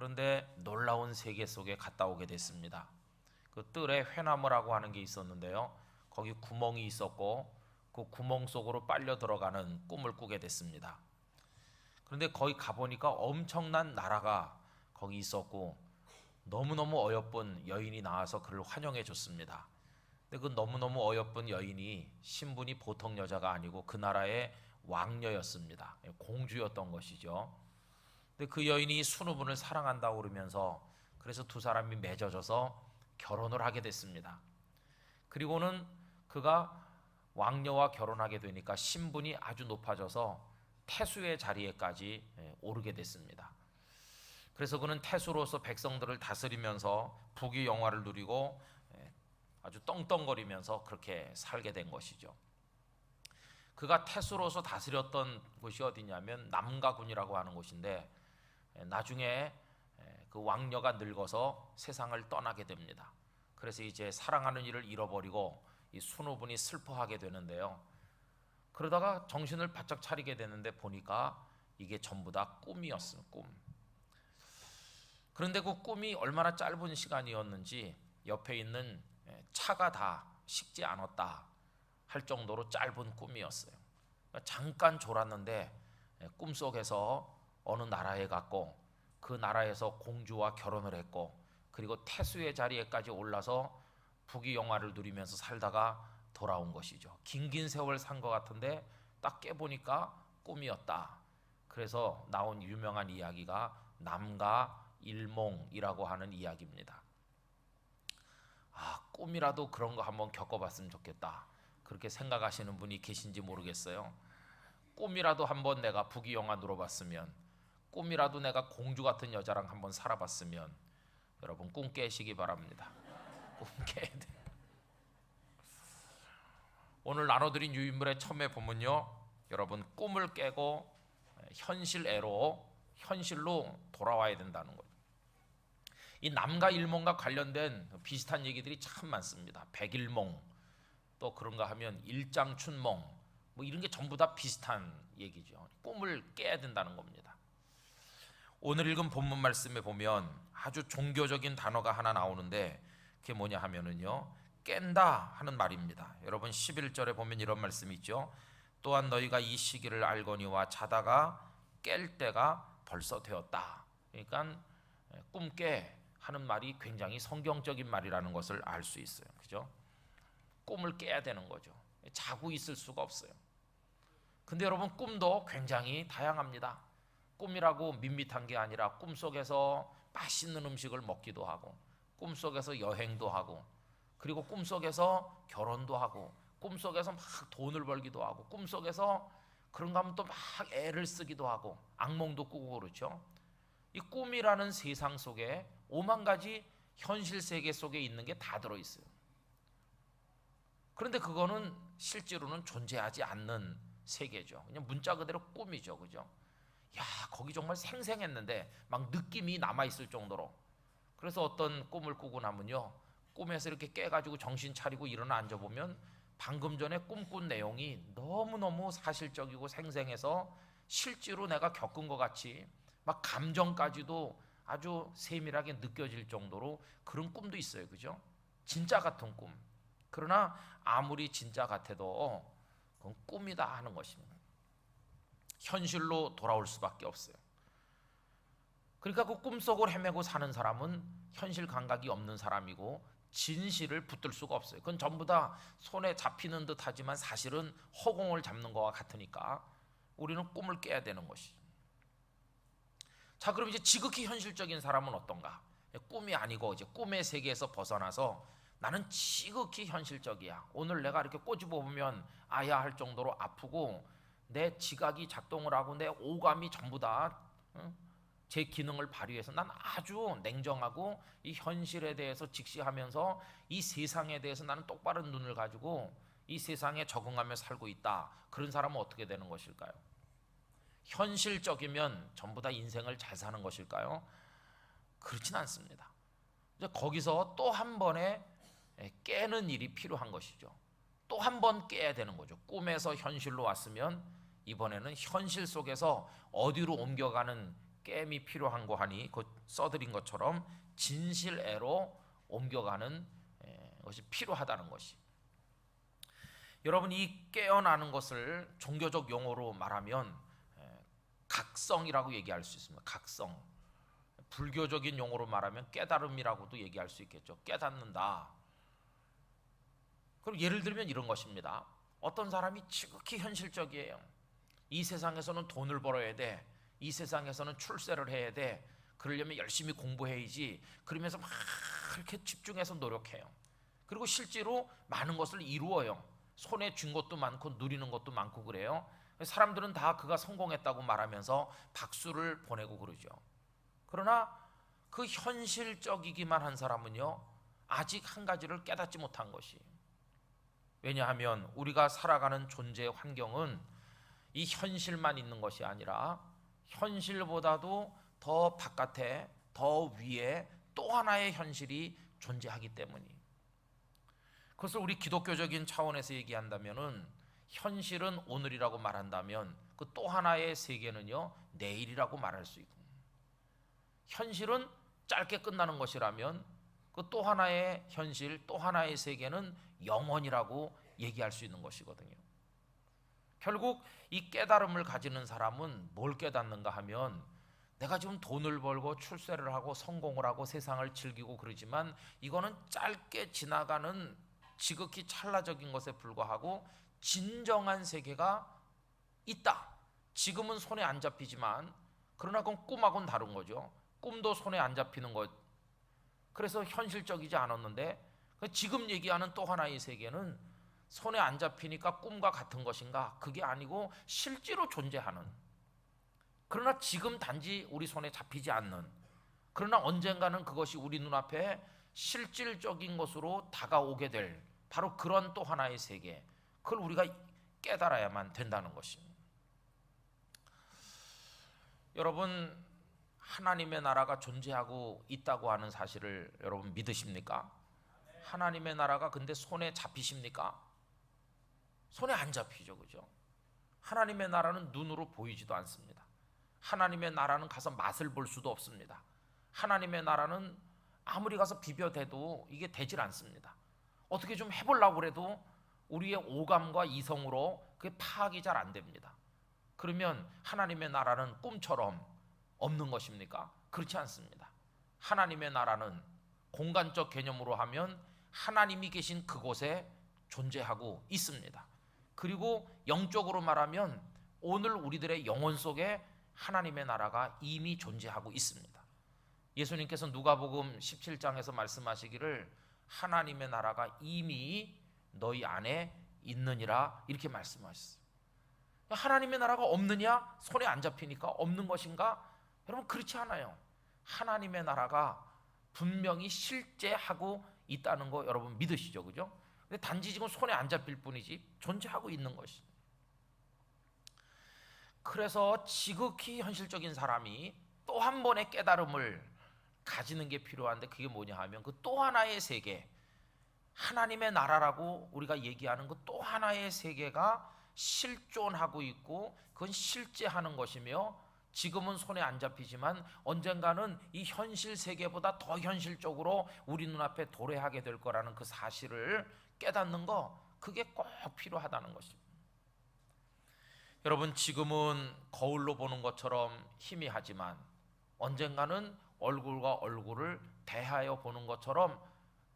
그런데 놀라운 세계 속에 갔다 오게 됐습니다. 그 뜰에 회나무라고 하는 게 있었는데요. 거기 구멍이 있었고 그 구멍 속으로 빨려 들어가는 꿈을 꾸게 됐습니다. 그런데 거기 가보니까 엄청난 나라가 거기 있었고 너무너무 어여쁜 여인이 나와서 그를 환영해 줬습니다. 근데 그 너무너무 어여쁜 여인이 신분이 보통 여자가 아니고 그 나라의 왕녀였습니다. 공주였던 것이죠. 근데 그 여인이 순우분을 사랑한다고 그러면서 그래서 두 사람이 맺어져서 결혼을 하게 됐습니다. 그리고는 그가 왕녀와 결혼하게 되니까 신분이 아주 높아져서 태수의 자리에까지 오르게 됐습니다. 그래서 그는 태수로서 백성들을 다스리면서 부귀 영화를 누리고 아주 떵떵거리면서 그렇게 살게 된 것이죠. 그가 태수로서 다스렸던 곳이 어디냐면 남가군이라고 하는 곳인데 나중에 그 왕녀가 늙어서 세상을 떠나게 됩니다. 그래서 이제 사랑하는 이를 잃어버리고 이 순우분이 슬퍼하게 되는데요. 그러다가 정신을 바짝 차리게 되는데 보니까 이게 전부 다 꿈이었어요. 꿈. 그런데 그 꿈이 얼마나 짧은 시간이었는지 옆에 있는 차가 다 식지 않았다 할 정도로 짧은 꿈이었어요. 잠깐 졸았는데 꿈속에서 어느 나라에 갔고 그 나라에서 공주와 결혼을 했고 그리고 태수의 자리에까지 올라서 부귀 영화를 누리면서 살다가 돌아온 것이죠. 긴 세월 산 것 같은데 딱 깨보니까 꿈이었다. 그래서 나온 유명한 이야기가 남가일몽이라고 하는 이야기입니다. 꿈이라도 그런 거 한번 겪어봤으면 좋겠다. 그렇게 생각하시는 분이 계신지 모르겠어요. 꿈이라도 한번 내가 부귀 영화 누려봤으면, 꿈이라도 내가 공주 같은 여자랑 한번 살아봤으면, 여러분 꿈 깨시기 바랍니다. 꿈 깨야 돼. 오늘 나눠드린 유인물의 첨에 보면요, 여러분 꿈을 깨고 현실로 돌아와야 된다는 거예요. 이 남과 일몽과 관련된 비슷한 얘기들이 참 많습니다. 백일몽, 또 그런가 하면 일장춘몽, 뭐 이런 게 전부 다 비슷한 얘기죠. 꿈을 깨야 된다는 겁니다. 오늘 읽은 본문 말씀에 보면 아주 종교적인 단어가 하나 나오는데 그게 뭐냐 하면은요, 깬다 하는 말입니다. 여러분 11절에 보면 이런 말씀이 있죠. 또한 너희가 이 시기를 알거니와 자다가 깰 때가 벌써 되었다. 그러니까 꿈깨 하는 말이 굉장히 성경적인 말이라는 것을 알 수 있어요. 그죠? 꿈을 깨야 되는 거죠. 자고 있을 수가 없어요. 근데 여러분 꿈도 굉장히 다양합니다. 꿈이라고 밋밋한 게 아니라 꿈속에서 맛있는 음식을 먹기도 하고, 꿈속에서 여행도 하고, 그리고 꿈속에서 결혼도 하고, 꿈속에서 막 돈을 벌기도 하고, 꿈속에서 그런가 하면 또 막 애를 쓰기도 하고, 악몽도 꾸고 그렇죠. 이 꿈이라는 세상 속에 5만 가지 현실 세계 속에 있는 게 다 들어있어요. 그런데 그거는 실제로는 존재하지 않는 세계죠. 그냥 문자 그대로 꿈이죠. 그죠? 야, 거기 정말 생생했는데 막 느낌이 남아있을 정도로. 그래서 어떤 꿈을 꾸고 나면요, 꿈에서 이렇게 깨가지고 정신 차리고 일어나 앉아보면 방금 전에 꿈꾼 내용이 너무너무 사실적이고 생생해서 실제로 내가 겪은 것 같이 막 감정까지도 아주 세밀하게 느껴질 정도로 그런 꿈도 있어요. 그죠? 진짜 같은 꿈. 그러나 아무리 진짜 같아도 그건 꿈이다 하는 것입니다. 현실로 돌아올 수밖에 없어요. 그러니까 그 꿈속을 헤매고 사는 사람은 현실 감각이 없는 사람이고 진실을 붙들 수가 없어요. 그건 전부 다 손에 잡히는 듯 하지만 사실은 허공을 잡는 것과 같으니까 우리는 꿈을 깨야 되는 것이. 자, 그럼 이제 지극히 현실적인 사람은 어떤가? 꿈이 아니고 이제 꿈의 세계에서 벗어나서 나는 지극히 현실적이야. 오늘 내가 이렇게 꼬집어 보면 아야 할 정도로 아프고 내 지각이 작동을 하고 내 오감이 전부 다 제 기능을 발휘해서 난 아주 냉정하고 이 현실에 대해서 직시하면서 이 세상에 대해서 나는 똑바른 눈을 가지고 이 세상에 적응하며 살고 있다. 그런 사람은 어떻게 되는 것일까요? 현실적이면 전부 다 인생을 잘 사는 것일까요? 그렇진 않습니다. 거기서 또 한 번의 깨는 일이 필요한 것이죠. 또 한 번 깨야 되는 거죠. 꿈에서 현실로 왔으면 이번에는 현실 속에서 어디로 옮겨가는 깸이 필요한 거 하니 그 써드린 것처럼 진실애로 옮겨가는 것이 필요하다는 것이. 여러분, 이 깨어나는 것을 종교적 용어로 말하면 각성이라고 얘기할 수 있습니다. 각성. 불교적인 용어로 말하면 깨달음이라고도 얘기할 수 있겠죠. 깨닫는다. 그럼 예를 들면 이런 것입니다. 어떤 사람이 지극히 현실적이에요. 이 세상에서는 돈을 벌어야 돼. 이 세상에서는 출세를 해야 돼. 그러려면 열심히 공부해야지. 그러면서 막 이렇게 집중해서 노력해요. 그리고 실제로 많은 것을 이루어요. 손에 쥔 것도 많고 누리는 것도 많고 그래요. 사람들은 다 그가 성공했다고 말하면서 박수를 보내고 그러죠. 그러나 그 현실적이기만 한 사람은요, 아직 한 가지를 깨닫지 못한 것이. 왜냐하면 우리가 살아가는 존재의 환경은 이 현실만 있는 것이 아니라 현실보다도 더 바깥에, 더 위에 또 하나의 현실이 존재하기 때문이. 그것을 우리 기독교적인 차원에서 얘기한다면은 현실은 오늘이라고 말한다면 그 또 하나의 세계는요, 내일이라고 말할 수 있고, 현실은 짧게 끝나는 것이라면 그 또 하나의 현실, 또 하나의 세계는 영원이라고 얘기할 수 있는 것이거든요. 결국 이 깨달음을 가지는 사람은 뭘 깨닫는가 하면, 내가 지금 돈을 벌고 출세를 하고 성공을 하고 세상을 즐기고 그러지만 이거는 짧게 지나가는 지극히 찰나적인 것에 불과하고 진정한 세계가 있다. 지금은 손에 안 잡히지만 그러나 그건 꿈하고는 다른 거죠. 꿈도 손에 안 잡히는 것. 그래서 현실적이지 않았는데 지금 얘기하는 또 하나의 세계는 손에 안 잡히니까 꿈과 같은 것인가? 그게 아니고 실제로 존재하는, 그러나 지금 단지 우리 손에 잡히지 않는, 그러나 언젠가는 그것이 우리 눈앞에 실질적인 것으로 다가오게 될 바로 그런 또 하나의 세계, 그걸 우리가 깨달아야만 된다는 것입니다. 여러분, 하나님의 나라가 존재하고 있다고 하는 사실을 여러분 믿으십니까? 하나님의 나라가 근데 손에 잡히십니까? 손에 안 잡히죠, 그죠? 하나님의 나라는 눈으로 보이지도 않습니다. 하나님의 나라는 가서 맛을 볼 수도 없습니다. 하나님의 나라는 아무리 가서 비벼대도 이게 되질 않습니다. 어떻게 좀 해보려고 해도 우리의 오감과 이성으로 그게 파악이 잘 안 됩니다. 그러면 하나님의 나라는 꿈처럼 없는 것입니까? 그렇지 않습니다. 하나님의 나라는 공간적 개념으로 하면 하나님이 계신 그곳에 존재하고 있습니다. 그리고 영적으로 말하면 오늘 우리들의 영혼 속에 하나님의 나라가 이미 존재하고 있습니다. 예수님께서 누가복음 17장에서 말씀하시기를 하나님의 나라가 이미 너희 안에 있느니라 이렇게 말씀하셨어요. 하나님의 나라가 없느냐? 손에 안 잡히니까 없는 것인가? 여러분, 그렇지 않아요. 하나님의 나라가 분명히 실제하고 있다는 거 여러분 믿으시죠, 그죠? 근데 단지 지금 손에 안 잡힐 뿐이지 존재하고 있는 것이. 그래서 지극히 현실적인 사람이 또 한 번의 깨달음을 가지는 게 필요한데, 그게 뭐냐 하면 그 또 하나의 세계, 하나님의 나라라고 우리가 얘기하는 그 또 하나의 세계가 실존하고 있고 그건 실제하는 것이며, 지금은 손에 안 잡히지만 언젠가는 이 현실 세계보다 더 현실적으로 우리 눈앞에 도래하게 될 거라는 그 사실을 깨닫는 거, 그게 꼭 필요하다는 것입니다. 여러분, 지금은 거울로 보는 것처럼 희미하지만 언젠가는 얼굴과 얼굴을 대하여 보는 것처럼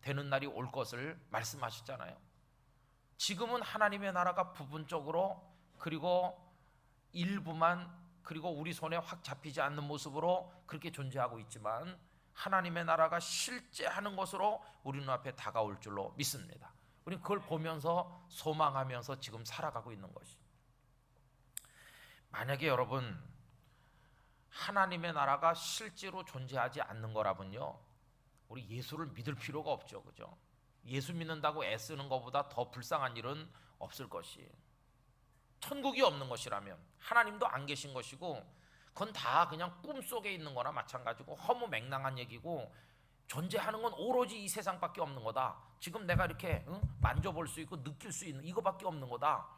되는 날이 올 것을 말씀하셨잖아요. 지금은 하나님의 나라가 부분적으로 그리고 일부만, 그리고 우리 손에 확 잡히지 않는 모습으로 그렇게 존재하고 있지만 하나님의 나라가 실제하는 것으로 우리 눈앞에 다가올 줄로 믿습니다. 우리는 그걸 보면서 소망하면서 지금 살아가고 있는 것이. 만약에 여러분 하나님의 나라가 실제로 존재하지 않는 거라면요, 우리 예수를 믿을 필요가 없죠, 그죠? 예수 믿는다고 애쓰는 것보다 더 불쌍한 일은 없을 것이. 천국이 없는 것이라면, 하나님도 안 계신 것이고, 그건 다 그냥 꿈속에 있는 거나 마찬가지고 허무맹랑한 얘기고, 존재하는 건 오로지 이 세상밖에 없는 거다. 지금 내가 이렇게 만져볼 수 있고 느낄 수 있는 이거밖에 없는 거다.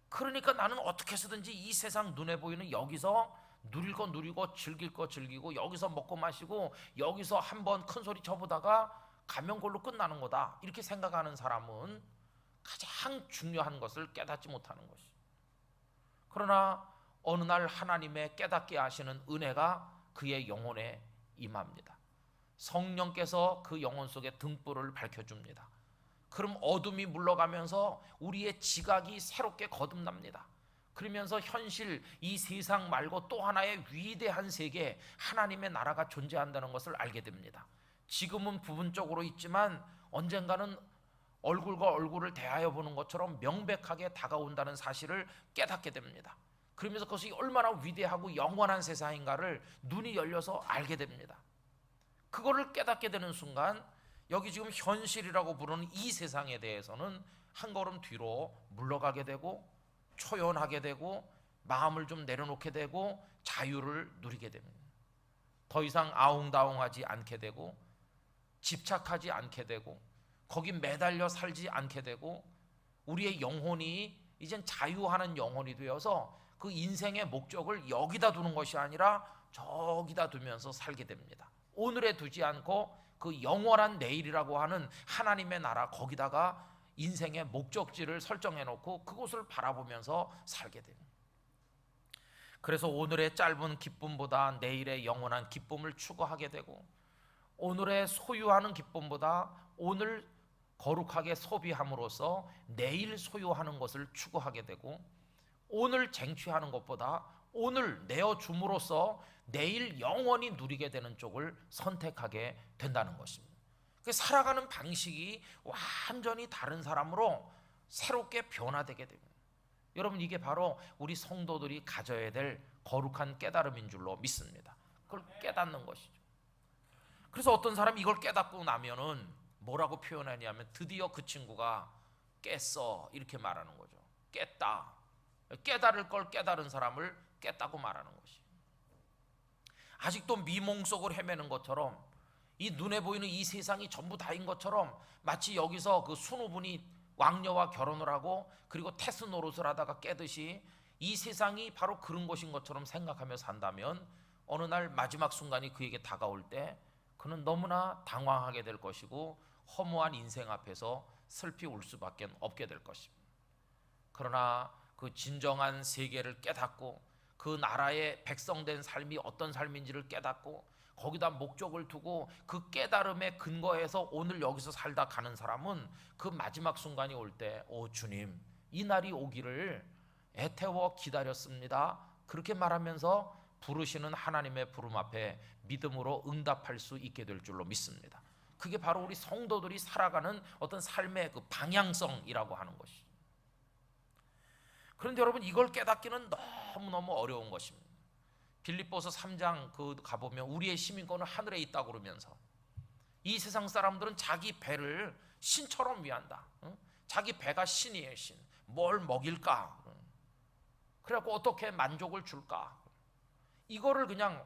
그러니까 나는 어떻게 해서든지 이 세상 눈에 보이는 여기서 누릴 거 누리고 즐길 거 즐기고 여기서 먹고 마시고 여기서 한번 큰 소리 쳐보다가 가면 그걸로 끝나는 거다 이렇게 생각하는 사람은 가장 중요한 것을 깨닫지 못하는 것이. 그러나 어느 날 하나님의 깨닫게 하시는 은혜가 그의 영혼에 임합니다. 성령께서 그 영혼 속에 등불을 밝혀줍니다. 그럼 어둠이 물러가면서 우리의 지각이 새롭게 거듭납니다. 그러면서 현실 이 세상 말고 또 하나의 위대한 세계 하나님의 나라가 존재한다는 것을 알게 됩니다. 지금은 부분적으로 있지만 언젠가는 얼굴과 얼굴을 대하여 보는 것처럼 명백하게 다가온다는 사실을 깨닫게 됩니다. 그러면서 그것이 얼마나 위대하고 영원한 세상인가를 눈이 열려서 알게 됩니다. 그거를 깨닫게 되는 순간 여기 지금 현실이라고 부르는 이 세상에 대해서는 한 걸음 뒤로 물러가게 되고 초연하게 되고 마음을 좀 내려놓게 되고 자유를 누리게 됩니다. 더 이상 아웅다웅하지 않게 되고 집착하지 않게 되고 거기 매달려 살지 않게 되고 우리의 영혼이 이젠 자유하는 영혼이 되어서 그 인생의 목적을 여기다 두는 것이 아니라 저기다 두면서 살게 됩니다. 오늘에 두지 않고 그 영원한 내일이라고 하는 하나님의 나라 거기다가 인생의 목적지를 설정해 놓고 그곳을 바라보면서 살게 됩니다. 그래서 오늘의 짧은 기쁨보다 내일의 영원한 기쁨을 추구하게 되고 오늘의 소유하는 기쁨보다 오늘 거룩하게 소비함으로써 내일 소유하는 것을 추구하게 되고 오늘 쟁취하는 것보다 오늘 내어줌으로써 내일 영원히 누리게 되는 쪽을 선택하게 된다는 것입니다. 살아가는 방식이 완전히 다른 사람으로 새롭게 변화되게 됩니다. 여러분 이게 바로 우리 성도들이 가져야 될 거룩한 깨달음인 줄로 믿습니다. 그걸 깨닫는 것이죠. 그래서 어떤 사람이 이걸 깨닫고 나면은 뭐라고 표현하냐면 드디어 그 친구가 깼어 이렇게 말하는 거죠. 깼다. 깨달을 걸 깨달은 사람을 깼다고 말하는 것이. 아직도 미몽 속을 헤매는 것처럼 이 눈에 보이는 이 세상이 전부 다인 것처럼 마치 여기서 그 순우분이 왕녀와 결혼을 하고 그리고 태스 노릇을 하다가 깨듯이 이 세상이 바로 그런 것인 것처럼 생각하며 산다면 어느 날 마지막 순간이 그에게 다가올 때 그는 너무나 당황하게 될 것이고 허무한 인생 앞에서 슬피 울 수밖에 없게 될 것입니다. 그러나 그 진정한 세계를 깨닫고 그 나라의 백성된 삶이 어떤 삶인지를 깨닫고 거기다 목적을 두고 그 깨달음에 근거해서 오늘 여기서 살다 가는 사람은 그 마지막 순간이 올 때 오 주님 이 날이 오기를 애태워 기다렸습니다. 그렇게 말하면서 부르시는 하나님의 부름 앞에 믿음으로 응답할 수 있게 될 줄로 믿습니다. 그게 바로 우리 성도들이 살아가는 어떤 삶의 그 방향성이라고 하는 것이죠. 그런데 여러분 이걸 깨닫기는 너무너무 어려운 것입니다. 빌립보서 3장 그 가보면 우리의 시민권은 하늘에 있다고 그러면서 이 세상 사람들은 자기 배를 신처럼 위한다. 자기 배가 신이에요. 신. 뭘 먹일까? 그래갖고 어떻게 만족을 줄까? 이거를 그냥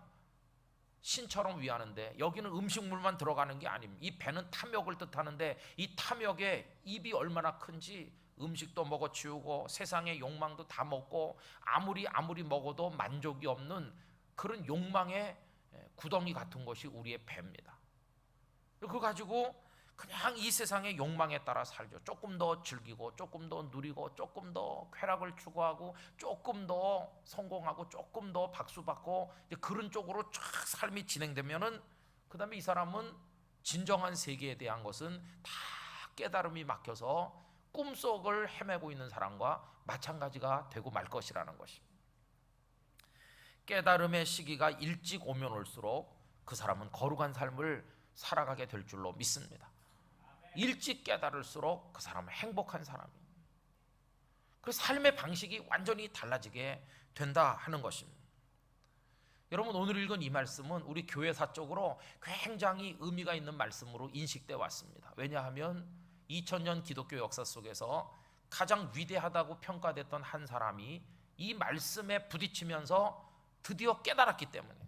신처럼 위하는데 여기는 음식물만 들어가는 게 아닙니다. 이 배는 탐욕을 뜻하는데 이 탐욕의 입이 얼마나 큰지 음식도 먹어치우고 세상의 욕망도 다 먹고 아무리 먹어도 만족이 없는 그런 욕망의 구덩이 같은 것이 우리의 배입니다. 그거 가지고 그냥 이 세상의 욕망에 따라 살죠. 조금 더 즐기고 조금 더 누리고 조금 더 쾌락을 추구하고 조금 더 성공하고 조금 더 박수받고 그런 쪽으로 쫙 삶이 진행되면은 그 다음에 이 사람은 진정한 세계에 대한 것은 다 깨달음이 막혀서 꿈속을 헤매고 있는 사람과 마찬가지가 되고 말 것이라는 것입니다. 깨달음의 시기가 일찍 오면 올수록 그 사람은 거룩한 삶을 살아가게 될 줄로 믿습니다. 일찍 깨달을수록 그 사람은 행복한 사람입니다. 그 삶의 방식이 완전히 달라지게 된다 하는 것입니다. 여러분 오늘 읽은 이 말씀은 우리 교회사적으로 굉장히 의미가 있는 말씀으로 인식되어 왔습니다. 왜냐하면 2000년 기독교 역사 속에서 가장 위대하다고 평가됐던 한 사람이 이 말씀에 부딪히면서 드디어 깨달았기 때문에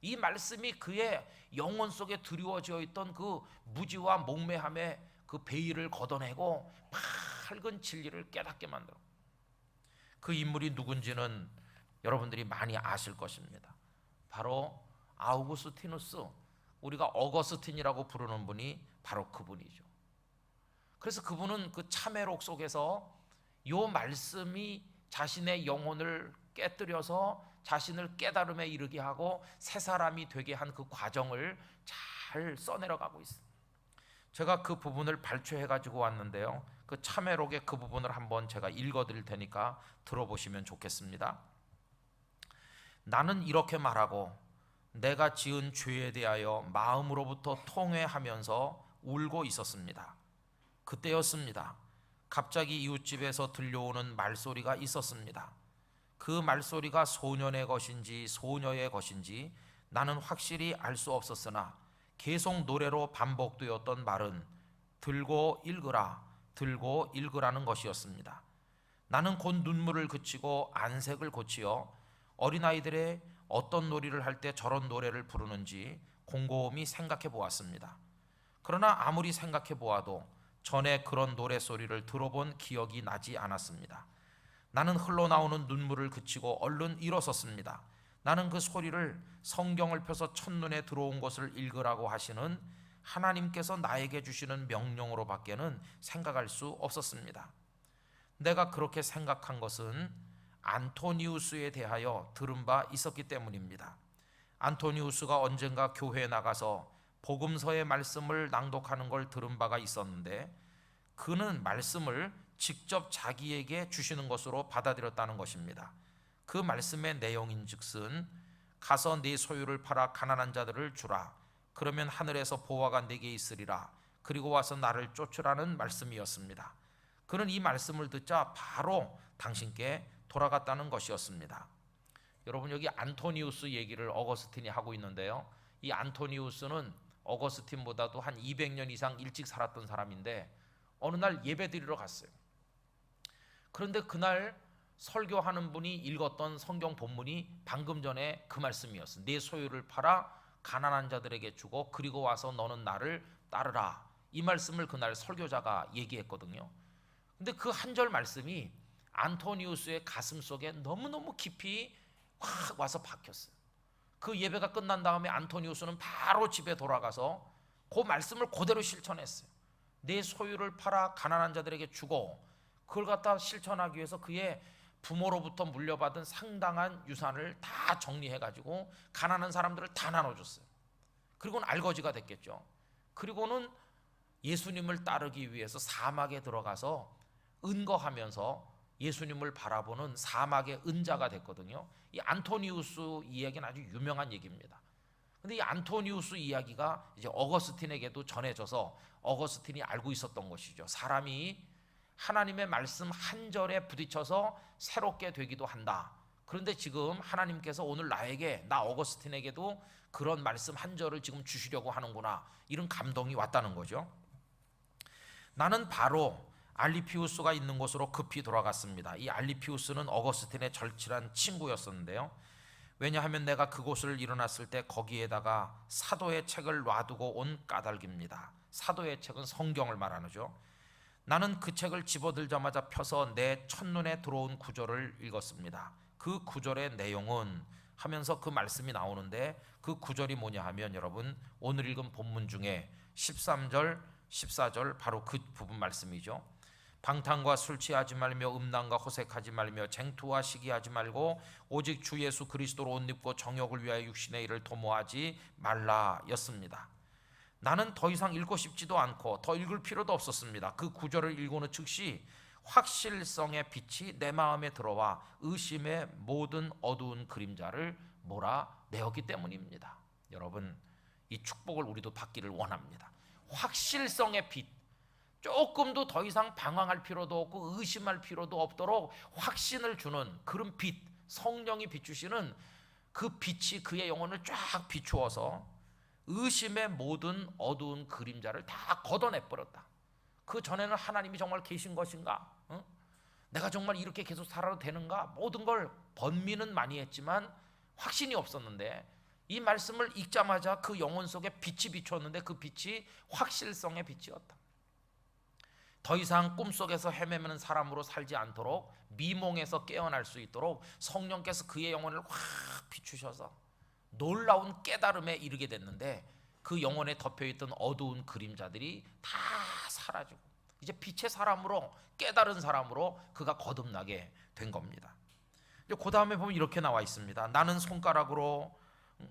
이 말씀이 그의 영혼 속에 드리워져 있던 그 무지와 목매함의 그 베일을 걷어내고 밝은 진리를 깨닫게 만들어. 그 인물이 누군지는 여러분들이 많이 아실 것입니다. 바로 아우구스티누스, 우리가 어거스틴이라고 부르는 분이 바로 그분이죠. 그래서 그분은 그 참회록 속에서 이 말씀이 자신의 영혼을 깨뜨려서 자신을 깨달음에 이르게 하고 새 사람이 되게 한 그 과정을 잘 써내려가고 있습니다. 제가 그 부분을 발췌해 가지고 왔는데요, 그 참회록의 그 부분을 한번 제가 읽어 드릴 테니까 들어보시면 좋겠습니다. 나는 이렇게 말하고 내가 지은 죄에 대하여 마음으로부터 통회하면서 울고 있었습니다. 그때였습니다. 갑자기 이웃집에서 들려오는 말소리가 있었습니다. 그 말소리가 소년의 것인지 소녀의 것인지 나는 확실히 알 수 없었으나 계속 노래로 반복되었던 말은 들고 읽으라, 들고 읽으라는 것이었습니다. 나는 곧 눈물을 그치고 안색을 고치어 어린아이들의 어떤 놀이를 할 때 저런 노래를 부르는지 곰곰이 생각해 보았습니다. 그러나 아무리 생각해 보아도 전에 그런 노래소리를 들어본 기억이 나지 않았습니다. 나는 흘러나오는 눈물을 그치고 얼른 일어섰습니다. 나는 그 소리를 성경을 펴서 첫눈에 들어온 것을 읽으라고 하시는 하나님께서 나에게 주시는 명령으로 밖에는 생각할 수 없었습니다. 내가 그렇게 생각한 것은 안토니우스에 대하여 들은 바 있었기 때문입니다. 안토니우스가 언젠가 교회에 나가서 복음서의 말씀을 낭독하는 걸 들은 바가 있었는데 그는 말씀을 직접 자기에게 주시는 것으로 받아들였다는 것입니다. 그 말씀의 내용인즉슨 가서 네 소유를 팔아 가난한 자들을 주라. 그러면 하늘에서 보화가 네게 있으리라. 그리고 와서 나를 쫓으라는 말씀이었습니다. 그는 이 말씀을 듣자 바로 당신께 돌아갔다는 것이었습니다. 여러분, 여기 안토니우스 얘기를 어거스틴이 하고 있는데요, 이 안토니우스는 어거스틴보다도 한 200년 이상 일찍 살았던 사람인데 어느 날 예배드리러 갔어요. 그런데 그날 설교하는 분이 읽었던 성경 본문이 방금 전에 그 말씀이었어요. 내 소유를 팔아 가난한 자들에게 주고 그리고 와서 너는 나를 따르라. 이 말씀을 그날 설교자가 얘기했거든요. 근데 그 한 절 말씀이 안토니우스의 가슴 속에 너무너무 깊이 확 와서 박혔어요. 그 예배가 끝난 다음에 안토니우스는 바로 집에 돌아가서 그 말씀을 그대로 실천했어요. 내 소유를 팔아 가난한 자들에게 주고 그걸 갖다 실천하기 위해서 그의 부모로부터 물려받은 상당한 유산을 다 정리해가지고 가난한 사람들을 다 나눠줬어요. 그리고는 알거지가 됐겠죠. 그리고는 예수님을 따르기 위해서 사막에 들어가서 은거하면서 예수님을 바라보는 사막의 은자가 됐거든요. 이 안토니우스 이야기는 아주 유명한 얘기입니다. 근데 이 안토니우스 이야기가 이제 어거스틴에게도 전해져서 어거스틴이 알고 있었던 것이죠. 사람이 하나님의 말씀 한 절에 부딪혀서 새롭게 되기도 한다. 그런데 지금 하나님께서 오늘 나에게, 나 어거스틴에게도 그런 말씀 한 절을 지금 주시려고 하는구나. 이런 감동이 왔다는 거죠. 나는 바로 알리피우스가 있는 곳으로 급히 돌아갔습니다. 이 알리피우스는 어거스틴의 절친한 친구였었는데요. 왜냐하면 내가 그곳을 일어났을 때 거기에다가 사도의 책을 놔두고 온 까닭입니다. 사도의 책은 성경을 말하죠. 나는 그 책을 집어들자마자 펴서 내 첫눈에 들어온 구절을 읽었습니다. 그 구절의 내용은 하면서 그 말씀이 나오는데 그 구절이 뭐냐 하면 여러분 오늘 읽은 본문 중에 13절, 14절 바로 그 부분 말씀이죠. 방탕과 술 취하지 말며 음란과 호색하지 말며 쟁투와 시기하지 말고 오직 주 예수 그리스도로 옷 입고 정욕을 위하여 육신의 일을 도모하지 말라였습니다. 나는 더 이상 읽고 싶지도 않고 더 읽을 필요도 없었습니다. 그 구절을 읽고는 즉시 확실성의 빛이 내 마음에 들어와 의심의 모든 어두운 그림자를 몰아내었기 때문입니다. 여러분, 이 축복을 우리도 받기를 원합니다. 확실성의 빛, 조금도 더 이상 방황할 필요도 없고 의심할 필요도 없도록 확신을 주는 그런 빛, 성령이 비추시는 그 빛이 그의 영혼을 쫙 비추어서 의심의 모든 어두운 그림자를 다 걷어내버렸다. 그 전에는 하나님이 정말 계신 것인가? 내가 정말 이렇게 계속 살아도 되는가? 모든 걸 번미는 많이 했지만 확신이 없었는데 이 말씀을 읽자마자 그 영혼 속에 빛이 비추었는데 그 빛이 확실성의 빛이었다. 더 이상 꿈속에서 헤매는 사람으로 살지 않도록 미몽에서 깨어날 수 있도록 성령께서 그의 영혼을 확 비추셔서 놀라운 깨달음에 이르게 됐는데, 그 영혼에 덮여있던 어두운 그림자들이 다 사라지고 이제 빛의 사람으로, 깨달은 사람으로 그가 거듭나게 된 겁니다. 그 다음에 보면 이렇게 나와 있습니다. 나는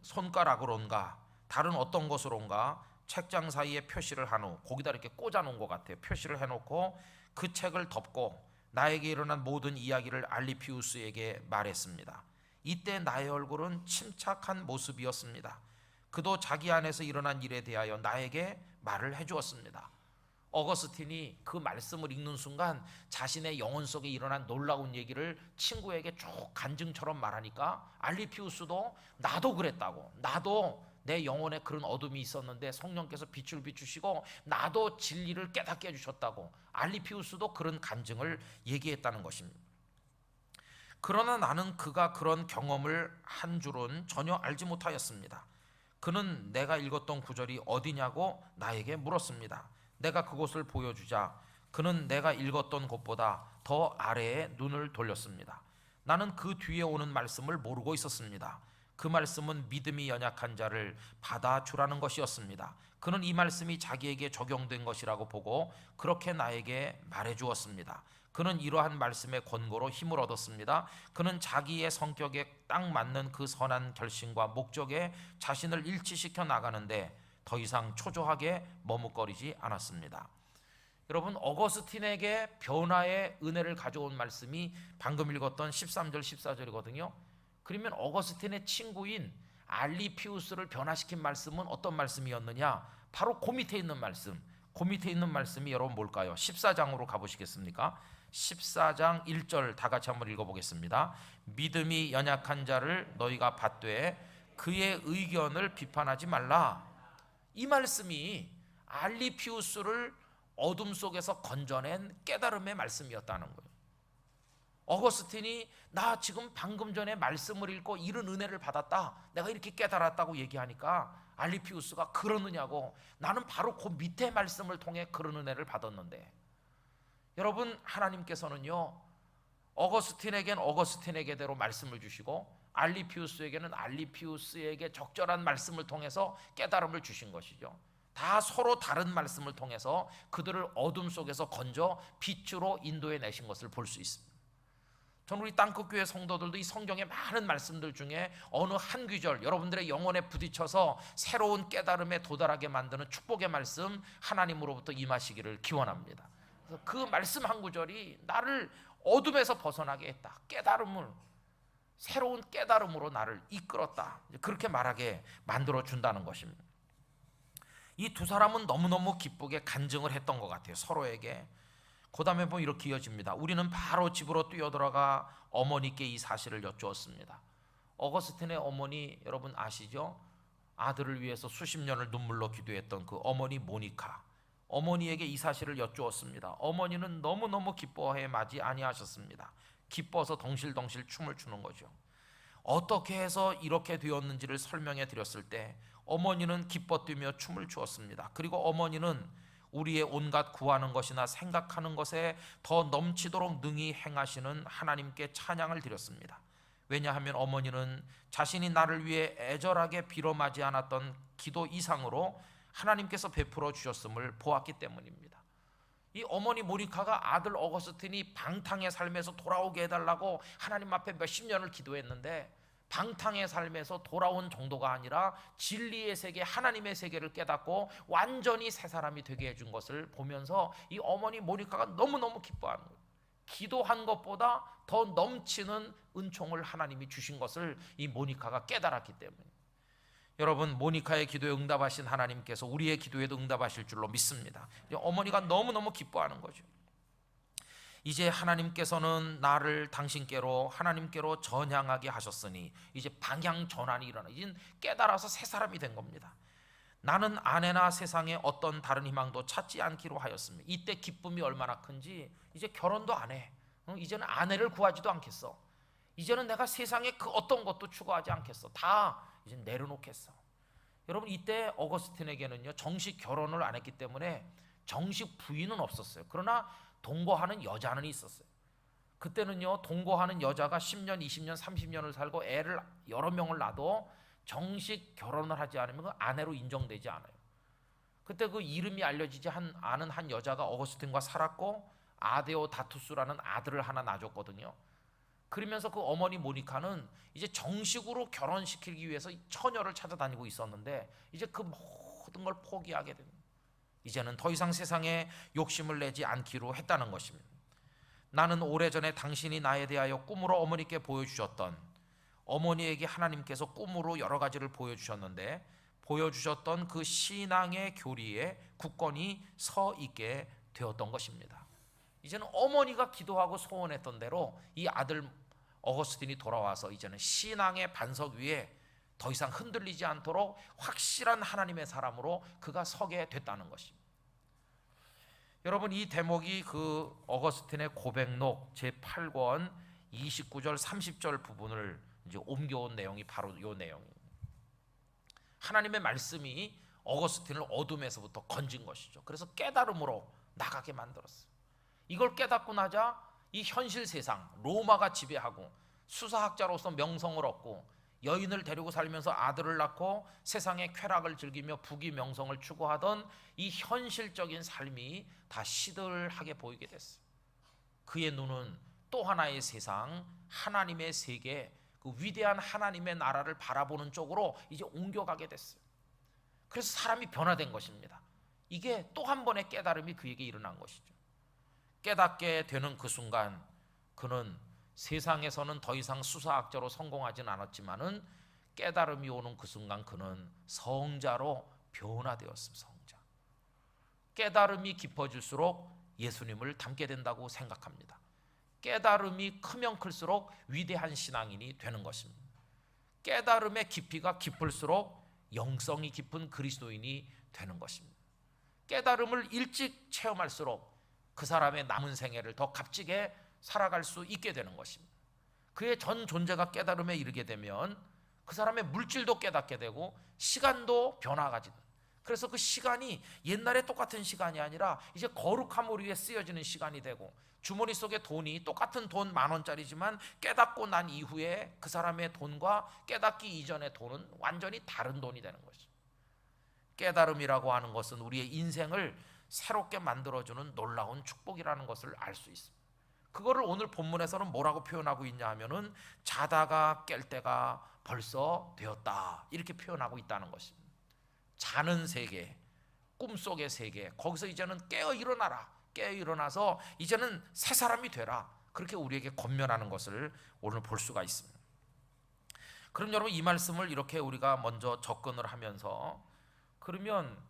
손가락으로인가 다른 어떤 것으로인가 책장 사이에 표시를 한 후, 거기다 이렇게 꽂아 놓은 것 같아요. 표시를 해놓고 그 책을 덮고 나에게 일어난 모든 이야기를 알리피우스에게 말했습니다. 이때 나의 얼굴은 침착한 모습이었습니다. 그도 자기 안에서 일어난 일에 대하여 나에게 말을 해주었습니다. 어거스틴이 그 말씀을 읽는 순간 자신의 영혼 속에 일어난 놀라운 얘기를 친구에게 쭉 간증처럼 말하니까, 알리피우스도 나도 그랬다고, 나도 내 영혼에 그런 어둠이 있었는데 성령께서 빛을 비추시고 나도 진리를 깨닫게 해주셨다고 알리피우스도 그런 간증을 얘기했다는 것입니다. 그러나 나는 그가 그런 경험을 한 줄은 전혀 알지 못하였습니다. 그는 내가 읽었던 구절이 어디냐고 나에게 물었습니다. 내가 그곳을 보여주자 그는 내가 읽었던 곳보다 더 아래에 눈을 돌렸습니다. 나는 그 뒤에 오는 말씀을 모르고 있었습니다. 그 말씀은 믿음이 연약한 자를 받아주라는 것이었습니다. 그는 이 말씀이 자기에게 적용된 것이라고 보고 그렇게 나에게 말해주었습니다. 그는 이러한 말씀의 권고로 힘을 얻었습니다. 그는 자기의 성격에 딱 맞는 그 선한 결심과 목적에 자신을 일치시켜 나가는데 더 이상 초조하게 머뭇거리지 않았습니다. 여러분, 어거스틴에게 변화의 은혜를 가져온 말씀이 방금 읽었던 13절 14절이거든요. 그러면 어거스틴의 친구인 알리피우스를 변화시킨 말씀은 어떤 말씀이었느냐? 바로 그 밑에 있는 말씀. 그 밑에 있는 말씀이 여러분 뭘까요? 14장으로 가보시겠습니까? 14장 1절 다 같이 한번 읽어보겠습니다. 믿음이 연약한 자를 너희가 받되 그의 의견을 비판하지 말라. 이 말씀이 알리피우스를 어둠 속에서 건져낸 깨달음의 말씀이었다는 거예요. 어거스틴이 나 지금 방금 전에 말씀을 읽고 이런 은혜를 받았다, 내가 이렇게 깨달았다고 얘기하니까 알리피우스가 그러느냐고, 나는 바로 그 밑에 말씀을 통해 그런 은혜를 받았는데. 여러분, 하나님께서는요 어거스틴에겐 어거스틴에게대로 말씀을 주시고 알리피우스에게는 알리피우스에게 적절한 말씀을 통해서 깨달음을 주신 것이죠. 다 서로 다른 말씀을 통해서 그들을 어둠 속에서 건져 빛으로 인도해 내신 것을 볼 수 있습니다. 저는 우리 땅끝교회 성도들도 이 성경의 많은 말씀들 중에 어느 한 구절 여러분들의 영혼에 부딪혀서 새로운 깨달음에 도달하게 만드는 축복의 말씀 하나님으로부터 임하시기를 기원합니다. 그래서 그 말씀 한 구절이 나를 어둠에서 벗어나게 했다, 깨달음을, 새로운 깨달음으로 나를 이끌었다, 그렇게 말하게 만들어 준다는 것입니다. 이 두 사람은 너무너무 기쁘게 간증을 했던 것 같아요, 서로에게. 그 다음에 보면 이렇게 이어집니다. 우리는 바로 집으로 뛰어들어가 어머니께 이 사실을 여쭈었습니다. 어거스틴의 어머니 여러분 아시죠? 아들을 위해서 수십 년을 눈물로 기도했던 그 어머니 모니카, 어머니에게 이 사실을 여쭈었습니다. 어머니는 너무너무 기뻐해 마지 아니하셨습니다. 기뻐서 덩실덩실 춤을 추는 거죠. 어떻게 해서 이렇게 되었는지를 설명해 드렸을 때 어머니는 기뻐 뛰며 춤을 추었습니다. 그리고 어머니는 우리의 온갖 구하는 것이나 생각하는 것에 더 넘치도록 능히 행하시는 하나님께 찬양을 드렸습니다. 왜냐하면 어머니는 자신이 나를 위해 애절하게 빌어마지 않았던 기도 이상으로 하나님께서 베풀어 주셨음을 보았기 때문입니다. 이 어머니 모니카가 아들 어거스틴이 방탕의 삶에서 돌아오게 해달라고 하나님 앞에 몇십 년을 기도했는데, 방탕의 삶에서 돌아온 정도가 아니라 진리의 세계, 하나님의 세계를 깨닫고 완전히 새 사람이 되게 해준 것을 보면서 이 어머니 모니카가 너무너무 기뻐하는 거예요. 기도한 것보다 더 넘치는 은총을 하나님이 주신 것을 이 모니카가 깨달았기 때문에. 여러분, 모니카의 기도에 응답하신 하나님께서 우리의 기도에도 응답하실 줄로 믿습니다. 어머니가 너무너무 기뻐하는 거죠. 이제 하나님께서는 나를 당신께로, 하나님께로 전향하게 하셨으니 이제 방향 전환이 일어나, 이제 깨달아서 새 사람이 된 겁니다. 나는 아내나 세상에 어떤 다른 희망도 찾지 않기로 하였습니다. 이때 기쁨이 얼마나 큰지, 이제 결혼도 안 해. 이제는 아내를 구하지도 않겠어. 이제는 내가 세상에 그 어떤 것도 추구하지 않겠어. 다 이제 내려놓겠어. 여러분, 이때 어거스틴에게는요 정식 결혼을 안 했기 때문에 정식 부인은 없었어요. 그러나 동거하는 여자는 있었어요. 그때는요, 동거하는 여자가 10년, 20년, 30년을 살고 애를 여러 명을 낳아도 정식 결혼을 하지 않으면 그 아내로 인정되지 않아요. 그때 그 이름이 알려지지 않은 한 여자가 어거스틴과 살았고 아데오 다투스라는 아들을 하나 낳아줬거든요. 그러면서 그 어머니 모니카는 이제 정식으로 결혼시키기 위해서 처녀를 찾아다니고 있었는데 이제 그 모든 걸 포기하게 됩니다. 이제는 더 이상 세상에 욕심을 내지 않기로 했다는 것입니다. 나는 오래전에 당신이 나에 대하여 꿈으로 어머니께 보여주셨던, 어머니에게 하나님께서 꿈으로 여러 가지를 보여주셨는데 보여주셨던 그 신앙의 교리에 굳건히 서 있게 되었던 것입니다. 이제는 어머니가 기도하고 소원했던 대로 이 아들 어거스틴이 돌아와서 이제는 신앙의 반석 위에 더 이상 흔들리지 않도록 확실한 하나님의 사람으로 그가 서게 됐다는 것입니다. 여러분, 이 대목이 그 어거스틴의 고백록 제8권 29절 30절 부분을 이제 옮겨온 내용이 바로 이 내용입니다. 하나님의 말씀이 어거스틴을 어둠에서부터 건진 것이죠. 그래서 깨달음으로 나가게 만들었어요. 이걸 깨닫고 나자 이 현실 세상, 로마가 지배하고 수사학자로서 명성을 얻고 여인을 데리고 살면서 아들을 낳고 세상의 쾌락을 즐기며 부귀 명성을 추구하던 이 현실적인 삶이 다 시들하게 보이게 됐어요. 그의 눈은 또 하나의 세상, 하나님의 세계, 그 위대한 하나님의 나라를 바라보는 쪽으로 이제 옮겨가게 됐어요. 그래서 사람이 변화된 것입니다. 이게 또 한 번의 깨달음이 그에게 일어난 것이죠. 깨닫게 되는 그 순간 그는 세상에서는 더 이상 수사학자로 성공하진 않았지만은 깨달음이 오는 그 순간 그는 성자로 변화되었습니다. 성자. 깨달음이 깊어질수록 예수님을 닮게 된다고 생각합니다. 깨달음이 크면 클수록 위대한 신앙인이 되는 것입니다. 깨달음의 깊이가 깊을수록 영성이 깊은 그리스도인이 되는 것입니다. 깨달음을 일찍 체험할수록 그 사람의 남은 생애를 더 값지게 살아갈 수 있게 되는 것입니다. 그의 전 존재가 깨달음에 이르게 되면 그 사람의 물질도 깨닫게 되고 시간도 변화가지는, 그래서 그 시간이 옛날에 똑같은 시간이 아니라 이제 거룩함을 위해 쓰여지는 시간이 되고, 주머니 속에 돈이 똑같은 돈 10,000원짜리지만 깨닫고 난 이후에 그 사람의 돈과 깨닫기 이전의 돈은 완전히 다른 돈이 되는 것이죠. 깨달음이라고 하는 것은 우리의 인생을 새롭게 만들어주는 놀라운 축복이라는 것을 알 수 있습니다. 그거를 오늘 본문에서는 뭐라고 표현하고 있냐 하면은 자다가 깰 때가 벌써 되었다, 이렇게 표현하고 있다는 것입니다. 자는 세계, 꿈속의 세계, 거기서 이제는 깨어 일어나라, 깨어 일어나서 이제는 새 사람이 되라, 그렇게 우리에게 권면하는 것을 오늘 볼 수가 있습니다. 그럼 여러분, 이 말씀을 이렇게 우리가 먼저 접근을 하면서, 그러면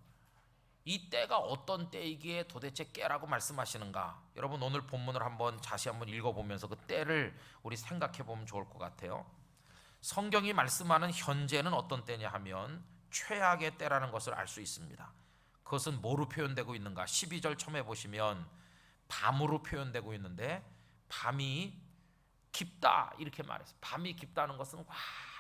이 때가 어떤 때이기에 도대체 깨라고 말씀하시는가? 여러분, 오늘 본문을 다시 한번 읽어보면서 그 때를 우리 생각해 보면 좋을 것 같아요. 성경이 말씀하는 현재는 어떤 때냐 하면 최악의 때라는 것을 알 수 있습니다. 그것은 뭐로 표현되고 있는가? 12절 처음에 보시면 밤으로 표현되고 있는데, 밤이 깊다 이렇게 말했어요. 밤이 깊다는 것은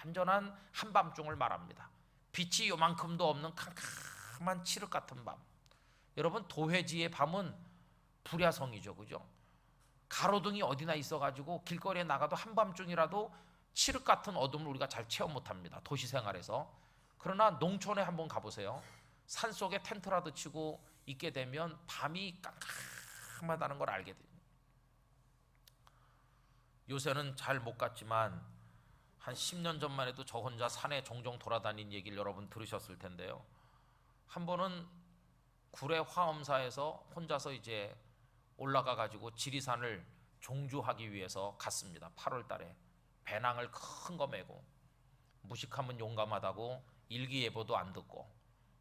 완전한 한밤중을 말합니다. 빛이 요만큼도 없는 캄캄한 칠흑 같은 밤. 여러분, 도회지의 밤은 불야성이죠, 그죠? 가로등이 어디나 있어가지고 길거리에 나가도 한밤중이라도 칠흑 같은 어둠을 우리가 잘 체험 못합니다, 도시 생활에서. 그러나 농촌에 한번 가보세요. 산속에 텐트라도 치고 있게 되면 밤이 깜깜하다는 걸 알게 됩니다. 요새는 잘 못 갔지만 한 10년 전만 해도 저 혼자 산에 종종 돌아다닌 얘기를 여러분 들으셨을 텐데요. 한 번은 구례 화엄사에서 혼자서 이제 올라가 가지고 지리산을 종주하기 위해서 갔습니다. 8월 달에 배낭을 큰 거 메고, 무식하면 용감하다고 일기예보도 안 듣고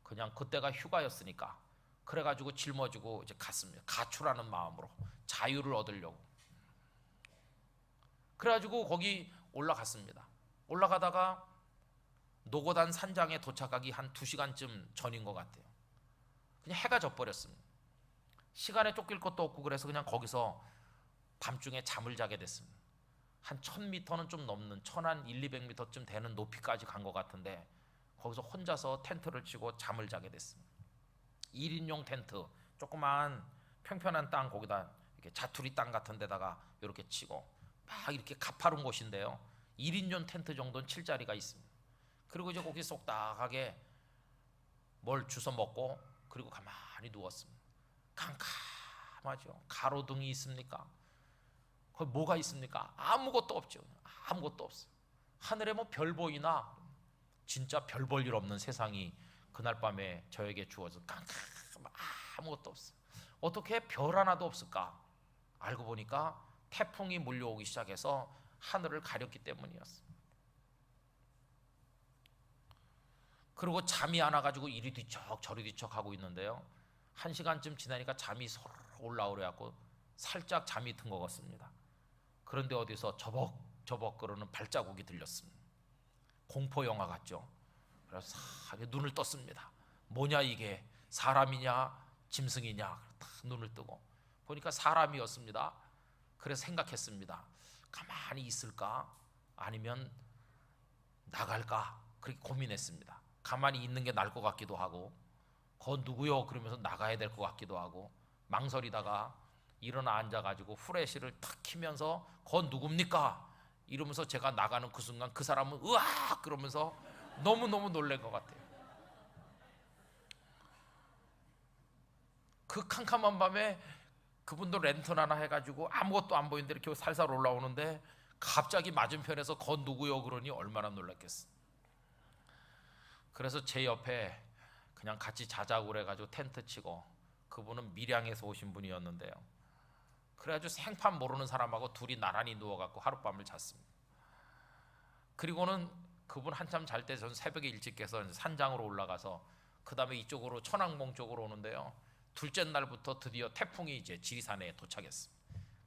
그냥 그때가 휴가였으니까 그래가지고 짊어지고 이제 갔습니다. 가출하는 마음으로 자유를 얻으려고. 그래가지고 거기 올라갔습니다. 올라가다가 노고단 산장에 도착하기 한 2시간쯤 전인 것 같아요. 그냥 해가 져버렸습니다. 시간에 쫓길 것도 없고 그래서 그냥 거기서 밤중에 잠을 자게 됐습니다. 한 1000m는 좀 넘는, 1200m쯤 되는 높이까지 간 것 같은데 거기서 혼자서 텐트를 치고 잠을 자게 됐습니다. 1인용 텐트 조그만 평평한 땅 거기다 이렇게 자투리 땅 같은 데다가 이렇게 치고 막 이렇게 가파른 곳인데요. 1인용 텐트 정도는 칠 자리가 있습니다. 그리고 이제 거기 쏙닥하게 뭘 주워 먹고 그리고 가만히 누웠습니다. 캄캄하죠. 가로등이 있습니까? 거기 뭐가 있습니까? 아무것도 없죠. 아무것도 없어요. 하늘에 뭐 별 보이나? 진짜 별 볼 일 없는 세상이 그날 밤에 저에게 주어져 깜깜 아무것도 없어요. 어떻게 별 하나도 없을까? 알고 보니까 태풍이 몰려오기 시작해서 하늘을 가렸기 때문이었어요. 그리고 잠이 안 와가지고 이리 뒤척 저리 뒤척 하고 있는데요. 1시간쯤 지나니까 잠이 서로 올라오려고 살짝 잠이 든 것 같습니다. 그런데 어디서 저벅저벅 그러는 발자국이 들렸습니다. 공포 영화 같죠. 그래서 싹 눈을 떴습니다. 뭐냐 이게, 사람이냐 짐승이냐. 딱 눈을 뜨고 보니까 사람이었습니다. 그래서 생각했습니다. 가만히 있을까 아니면 나갈까 그렇게 고민했습니다. 가만히 있는 게 나을 것 같기도 하고 거 누구요 그러면서 나가야 될 것 같기도 하고 망설이다가 일어나 앉아가지고 후레쉬를 탁 키면서 거 누굽니까 이러면서 제가 나가는 그 순간 그 사람은 으악 그러면서 너무너무 놀란 것 같아요. 그 캄캄한 밤에 그분도 랜턴 하나 해가지고 아무것도 안 보이는데 이렇게 살살 올라오는데 갑자기 맞은편에서 거 누구요 그러니 얼마나 놀랐겠어. 그래서 제 옆에 그냥 같이 자자고 그래가지고 텐트 치고, 그분은 밀양에서 오신 분이었는데요. 그래가지고 생판 모르는 사람하고 둘이 나란히 누워갖고 하룻밤을 잤습니다. 그리고는 그분 한참 잘 때 전 새벽에 일찍 깨서 산장으로 올라가서 그 다음에 이쪽으로 천왕봉 쪽으로 오는데요. 둘째 날부터 드디어 태풍이 이제 지리산에 도착했습니다.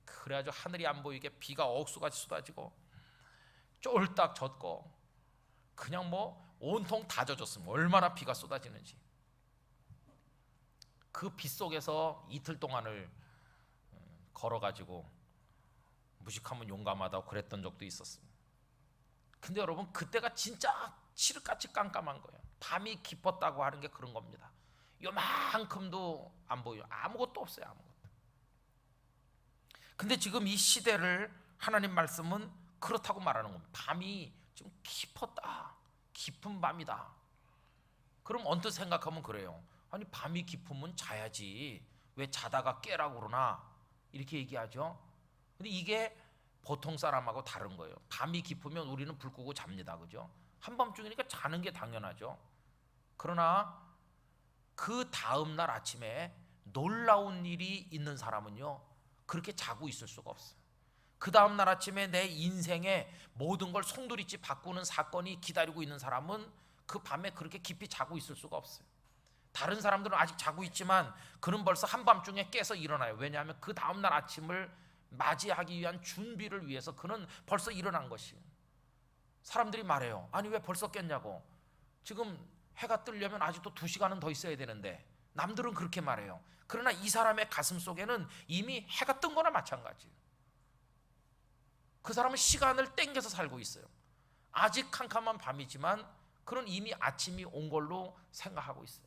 그래가지고 하늘이 안 보이게 비가 억수같이 쏟아지고 쫄딱 젖고 그냥 뭐 온통 다 젖었습니다. 얼마나 비가 쏟아지는지. 그 비 속에서 이틀 동안을 걸어가지고 무식하면 용감하다고 그랬던 적도 있었습니다. 근데 여러분 그때가 진짜 칠흑같이 깜깜한 거예요. 밤이 깊었다고 하는 게 그런 겁니다. 요만큼도 안 보여요. 아무것도 없어요. 아무것도. 근데 지금 이 시대를 하나님 말씀은 그렇다고 말하는 겁니다. 밤이 좀 깊었다. 깊은 밤이다. 그럼 언뜻 생각하면 그래요. 아니 밤이 깊으면 자야지. 왜 자다가 깨라고 그러나? 이렇게 얘기하죠. 근데 이게 보통 사람하고 다른 거예요. 밤이 깊으면 우리는 불 끄고 잡니다. 그죠? 한밤중이니까 자는 게 당연하죠. 그러나 그 다음 날 아침에 놀라운 일이 있는 사람은요, 그렇게 자고 있을 수가 없어요. 그 다음 날 아침에 내 인생의 모든 걸 송두리째 바꾸는 사건이 기다리고 있는 사람은 그 밤에 그렇게 깊이 자고 있을 수가 없어요. 다른 사람들은 아직 자고 있지만 그는 벌써 한밤중에 깨서 일어나요. 왜냐하면 그 다음 날 아침을 맞이하기 위한 준비를 위해서 그는 벌써 일어난 것이에요. 사람들이 말해요. 아니 왜 벌써 깼냐고. 지금 해가 뜨려면 아직도 2시간은 더 있어야 되는데. 남들은 그렇게 말해요. 그러나 이 사람의 가슴 속에는 이미 해가 뜬 거나 마찬가지예요. 그 사람은 시간을 땡겨서 살고 있어요. 아직 캄캄한 밤이지만 그는 이미 아침이 온 걸로 생각하고 있어요.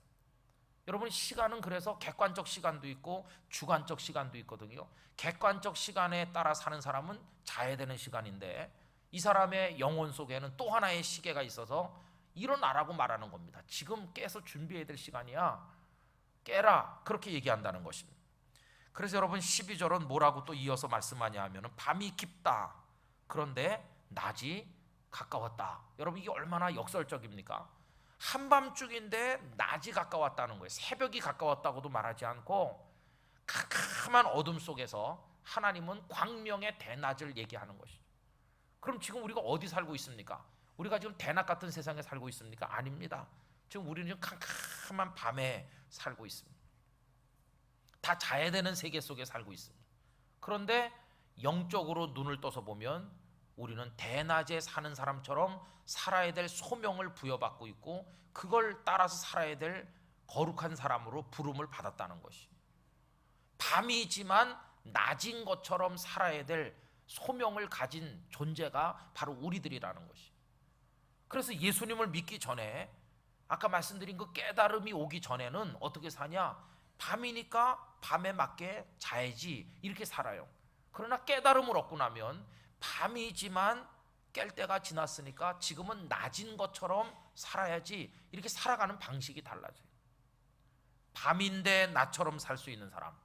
여러분 시간은 그래서 객관적 시간도 있고 주관적 시간도 있거든요. 객관적 시간에 따라 사는 사람은 자야 되는 시간인데 이 사람의 영혼 속에는 또 하나의 시계가 있어서 일어나라고 말하는 겁니다. 지금 깨서 준비해야 될 시간이야. 깨라. 그렇게 얘기한다는 것입니다. 그래서 여러분 12절은 뭐라고 또 이어서 말씀하냐 하면 밤이 깊다. 그런데 낮이 가까웠다. 여러분 이게 얼마나 역설적입니까? 한밤중인데 낮이 가까웠다는 거예요. 새벽이 가까웠다고도 말하지 않고 캄캄한 어둠 속에서 하나님은 광명의 대낮을 얘기하는 것이죠. 그럼 지금 우리가 어디 살고 있습니까? 우리가 지금 대낮 같은 세상에 살고 있습니까? 아닙니다. 지금 우리는 지금 캄캄한 밤에 살고 있습니다. 다 자야 되는 세계 속에 살고 있습니다. 그런데 영적으로 눈을 떠서 보면 우리는 대낮에 사는 사람처럼 살아야 될 소명을 부여받고 있고 그걸 따라서 살아야 될 거룩한 사람으로 부름을 받았다는 것이. 밤이지만 낮인 것처럼 살아야 될 소명을 가진 존재가 바로 우리들이라는 것이. 그래서 예수님을 믿기 전에 아까 말씀드린 그 깨달음이 오기 전에는 어떻게 사냐? 밤이니까 밤에 맞게 자야지 이렇게 살아요. 그러나 깨달음을 얻고 나면 밤이지만 깰 때가 지났으니까 지금은 낮인 것처럼 살아야지 이렇게 살아가는 방식이 달라져요. 밤인데 낮처럼 살 수 있는 사람,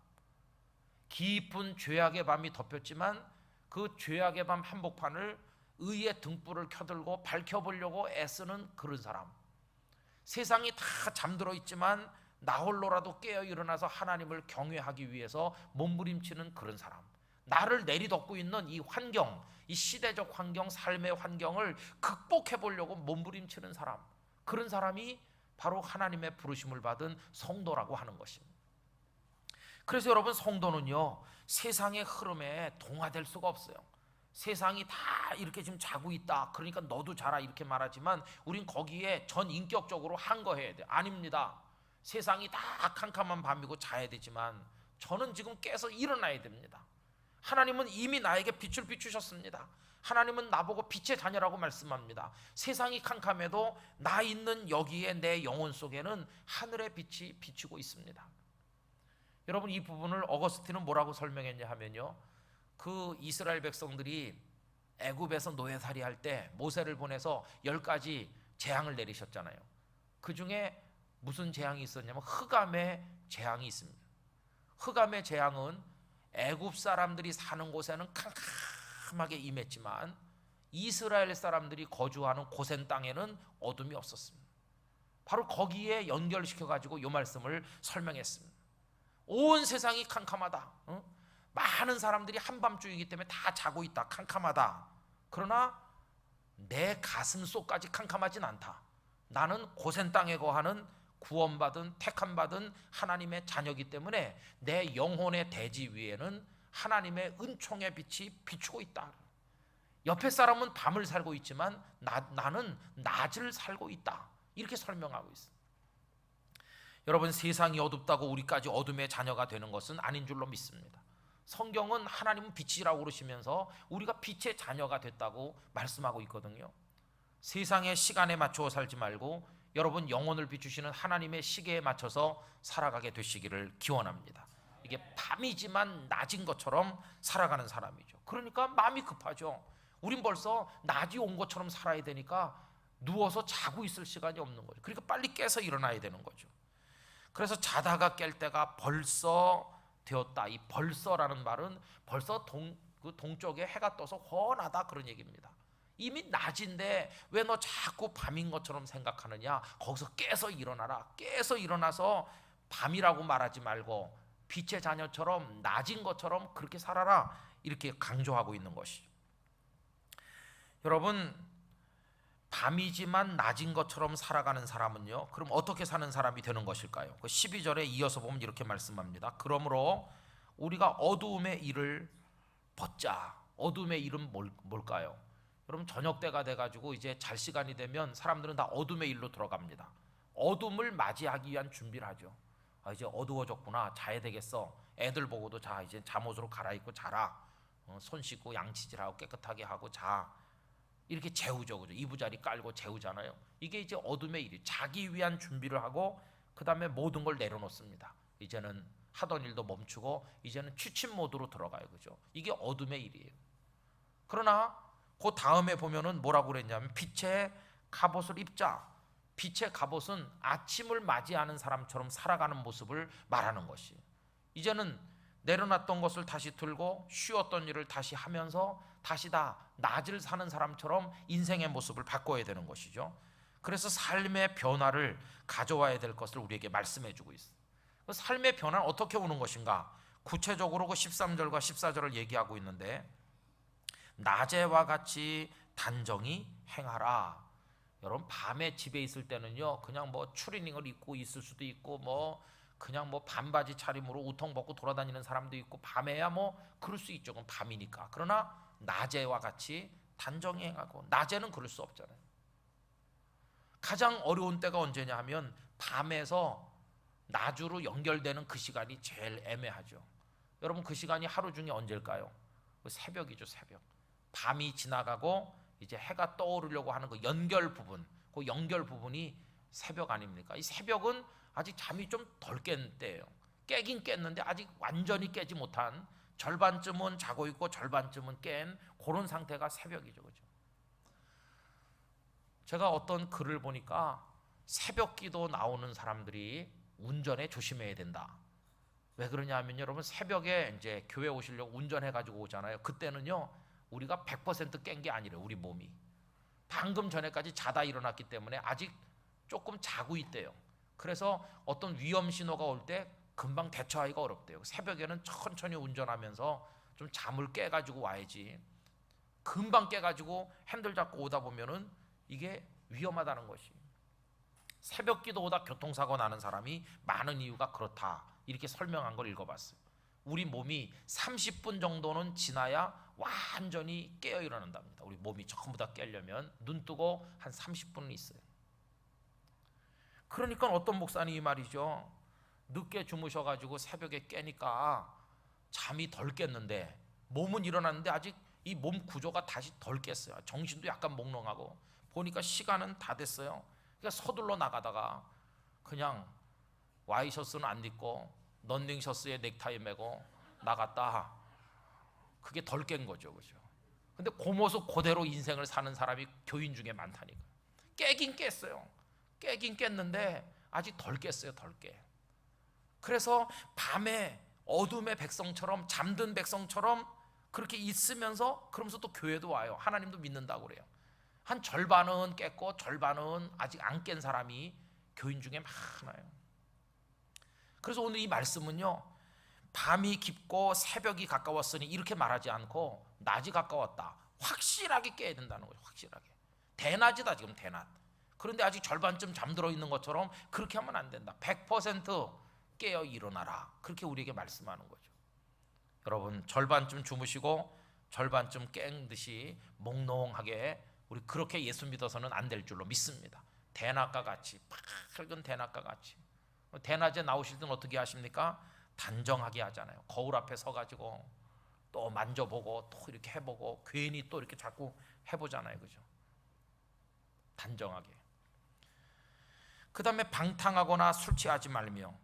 깊은 죄악의 밤이 덮였지만 그 죄악의 밤 한복판을 의의 등불을 켜들고 밝혀보려고 애쓰는 그런 사람, 세상이 다 잠들어 있지만 나 홀로라도 깨어 일어나서 하나님을 경외하기 위해서 몸부림치는 그런 사람, 나를 내리덮고 있는 이 환경, 이 시대적 환경, 삶의 환경을 극복해 보려고 몸부림치는 사람, 그런 사람이 바로 하나님의 부르심을 받은 성도라고 하는 것입니다. 그래서 여러분, 성도는요 세상의 흐름에 동화될 수가 없어요. 세상이 다 이렇게 지금 자고 있다, 그러니까 너도 자라, 이렇게 말하지만 우린 거기에 전 인격적으로 항거해야 돼요. 아닙니다. 세상이 다 캄캄한 밤이고 자야 되지만 저는 지금 깨서 일어나야 됩니다. 하나님은 이미 나에게 빛을 비추셨습니다. 하나님은 나보고 빛의 자녀라고 말씀합니다. 세상이 캄캄해도 나 있는 여기에 내 영혼 속에는 하늘의 빛이 비추고 있습니다. 여러분, 이 부분을 어거스틴은 뭐라고 설명했냐 하면요, 그 이스라엘 백성들이 애굽에서 노예살이 할 때 모세를 보내서 10가지 재앙을 내리셨잖아요. 그 중에 무슨 재앙이 있었냐면 흑암의 재앙이 있습니다. 흑암의 재앙은 애굽 사람들이 사는 곳에는 캄캄하게 임했지만 이스라엘 사람들이 거주하는 고센 땅에는 어둠이 없었습니다. 바로 거기에 연결시켜 가지고 이 말씀을 설명했습니다. 온 세상이 캄캄하다. 많은 사람들이 한밤중이기 때문에 다 자고 있다. 캄캄하다. 그러나 내 가슴 속까지 캄캄하진 않다. 나는 고센 땅에 거하는 구원받은 택함받은 하나님의 자녀이기 때문에 내 영혼의 대지 위에는 하나님의 은총의 빛이 비추고 있다. 옆에 사람은 밤을 살고 있지만 나는 낮을 살고 있다. 이렇게 설명하고 있습니다. 여러분, 세상이 어둡다고 우리까지 어둠의 자녀가 되는 것은 아닌 줄로 믿습니다. 성경은 하나님은 빛이라고 그러시면서 우리가 빛의 자녀가 됐다고 말씀하고 있거든요. 세상의 시간에 맞추어 살지 말고 여러분 영혼을 비추시는 하나님의 시계에 맞춰서 살아가게 되시기를 기원합니다. 이게 밤이지만 낮인 것처럼 살아가는 사람이죠. 그러니까 마음이 급하죠. 우린 벌써 낮이 온 것처럼 살아야 되니까 누워서 자고 있을 시간이 없는 거죠. 그러니까 빨리 깨서 일어나야 되는 거죠. 그래서 자다가 깰 때가 벌써 되었다. 이 벌써라는 말은 벌써 동쪽에 해가 떠서 훤하다, 그런 얘기입니다. 이미 낮인데 왜 너 자꾸 밤인 것처럼 생각하느냐? 거기서 깨서 일어나라. 깨서 일어나서 밤이라고 말하지 말고 빛의 자녀처럼 낮인 것처럼 그렇게 살아라. 이렇게 강조하고 있는 것이죠. 여러분, 밤이지만 낮인 것처럼 살아가는 사람은요, 그럼 어떻게 사는 사람이 되는 것일까요? 그 12절에 이어서 보면 이렇게 말씀합니다. 그러므로 우리가 어두움의 일을 벗자. 어두움의 일은 뭘까요? 여러분, 저녁 때가 돼가지고 이제 잘 시간이 되면 사람들은 다 어둠의 일로 들어갑니다. 어둠을 맞이하기 위한 준비를 하죠. 이제 어두워졌구나, 자야 되겠어. 애들 보고도 자, 이제 잠옷으로 갈아입고 자라. 손 씻고 양치질하고 깨끗하게 하고 자. 이렇게 재우죠, 그죠? 이부자리 깔고 재우잖아요. 이게 이제 어둠의 일이, 자기 위한 준비를 하고 그 다음에 모든 걸 내려놓습니다. 이제는 하던 일도 멈추고 이제는 취침 모드로 들어가요, 그죠? 이게 어둠의 일이에요. 그러나 그 다음에 보면은 뭐라고 그랬냐면 빛의 갑옷을 입자. 빛의 갑옷은 아침을 맞이하는 사람처럼 살아가는 모습을 말하는 것이. 이제는 내려놨던 것을 다시 들고 쉬었던 일을 다시 하면서 다시 다 낮을 사는 사람처럼 인생의 모습을 바꿔야 되는 것이죠. 그래서 삶의 변화를 가져와야 될 것을 우리에게 말씀해 주고 있어요. 삶의 변화는 어떻게 오는 것인가? 구체적으로 그 13절과 14절을 얘기하고 있는데, 낮에와 같이 단정히 행하라. 여러분, 밤에 집에 있을 때는요, 그냥 뭐 추리닝을 입고 있을 수도 있고 뭐 그냥 뭐 반바지 차림으로 우통 벗고 돌아다니는 사람도 있고, 밤에야 뭐 그럴 수 있죠. 그건 밤이니까. 그러나 낮에와 같이 단정히 행하고. 낮에는 그럴 수 없잖아요. 가장 어려운 때가 언제냐 하면 밤에서 낮으로 연결되는 그 시간이 제일 애매하죠. 여러분, 그 시간이 하루 중에 언제일까요? 새벽이죠, 새벽. 밤이 지나가고 이제 해가 떠오르려고 하는 그 연결 부분, 그 연결 부분이 새벽 아닙니까? 이 새벽은 아직 잠이 좀 덜 깬 때예요. 깨긴 깼는데 아직 완전히 깨지 못한, 절반쯤은 자고 있고 절반쯤은 깬 그런 상태가 새벽이죠. 그죠? 제가 어떤 글을 보니까 새벽 기도 나오는 사람들이 운전에 조심해야 된다. 왜 그러냐면 여러분, 새벽에 이제 교회 오시려고 운전해 가지고 오잖아요. 그때는요, 우리가 100% 깬 게 아니래요. 우리 몸이 방금 전에까지 자다 일어났기 때문에 아직 조금 자고 있대요. 그래서 어떤 위험 신호가 올 때 금방 대처하기가 어렵대요. 새벽에는 천천히 운전하면서 좀 잠을 깨 가지고 와야지, 금방 깨 가지고 핸들 잡고 오다 보면은 이게 위험하다는 것이. 새벽 기도 오다 교통사고 나는 사람이 많은 이유가 그렇다, 이렇게 설명한 걸 읽어봤어요. 우리 몸이 30분 정도는 지나야 완전히 깨어 일어난답니다. 우리 몸이 전부 다 깨려면 눈 뜨고 한 30분은 있어요. 그러니까 어떤 목사님이 말이죠, 늦게 주무셔가지고 새벽에 깨니까 잠이 덜 깼는데 몸은 일어났는데 아직 이 몸 구조가 다시 덜 깼어요. 정신도 약간 몽롱하고 보니까 시간은 다 됐어요. 그러니까 서둘러 나가다가 그냥 와이셔츠는 안 입고 런닝 셔츠에 넥타이 매고 나갔다. 그게 덜 깬 거죠. 그죠? 근데 그 모습 그대로 인생을 사는 사람이 교인 중에 많다니까. 깨긴 깼어요. 깨긴 깼는데 아직 덜 깼어요. 덜 깨. 그래서 밤에 어둠의 백성처럼, 잠든 백성처럼 그렇게 있으면서, 그러면서 또 교회도 와요. 하나님도 믿는다고 그래요. 한 절반은 깼고 절반은 아직 안 깬 사람이 교인 중에 많아요. 그래서 오늘 이 말씀은요, 밤이 깊고 새벽이 가까웠으니 이렇게 말하지 않고 낮이 가까웠다, 확실하게 깨야 된다는 거예요. 확실하게. 대낮이다 지금, 대낮. 그런데 아직 절반쯤 잠들어 있는 것처럼 그렇게 하면 안 된다. 100% 깨어 일어나라, 그렇게 우리에게 말씀하는 거죠. 여러분, 절반쯤 주무시고 절반쯤 깬 듯이 몽롱하게 우리 그렇게 예수 믿어서는 안 될 줄로 믿습니다. 대낮과 같이, 밝은 대낮과 같이. 대낮에 나오실 때는 어떻게 하십니까? 단정하게 하잖아요. 거울 앞에 서가지고 또 만져보고 또 이렇게 해보고 괜히 또 이렇게 자꾸 해보잖아요. 그죠? 단정하게. 그 다음에 방탕하거나 술 취하지 말며.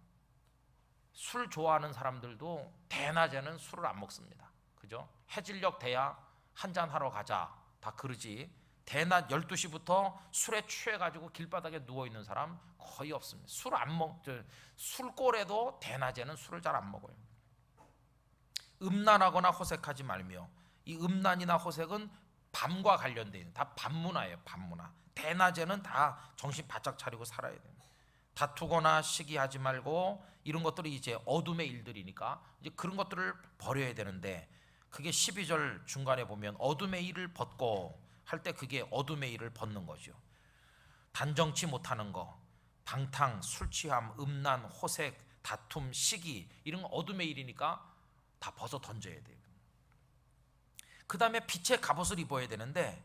술 좋아하는 사람들도 대낮에는 술을 안 먹습니다. 그죠? 해질녘 돼야 한잔 하러 가자, 다 그러지. 대낮 12시부터 술에 취해가지고 길바닥에 누워있는 사람 거의 없습니다. 술꼬래도 대낮에는 술을 잘 안 먹어요. 음란하거나 호색하지 말며. 이 음란이나 호색은 밤과 관련되어 있는, 다 밤문화예요. 밤문화. 대낮에는 다 정신 바짝 차리고 살아야 됩니다. 다투거나 시기하지 말고. 이런 것들이 이제 어둠의 일들이니까 이제 그런 것들을 버려야 되는데, 그게 12절 중간에 보면 어둠의 일을 벗고 할 때 그게 어둠의 일을 벗는 거죠. 단정치 못하는 거, 방탕, 술 취함, 음란, 호색, 다툼, 시기, 이런 건 어둠의 일이니까 다 벗어 던져야 돼요. 그 다음에 빛의 갑옷을 입어야 되는데,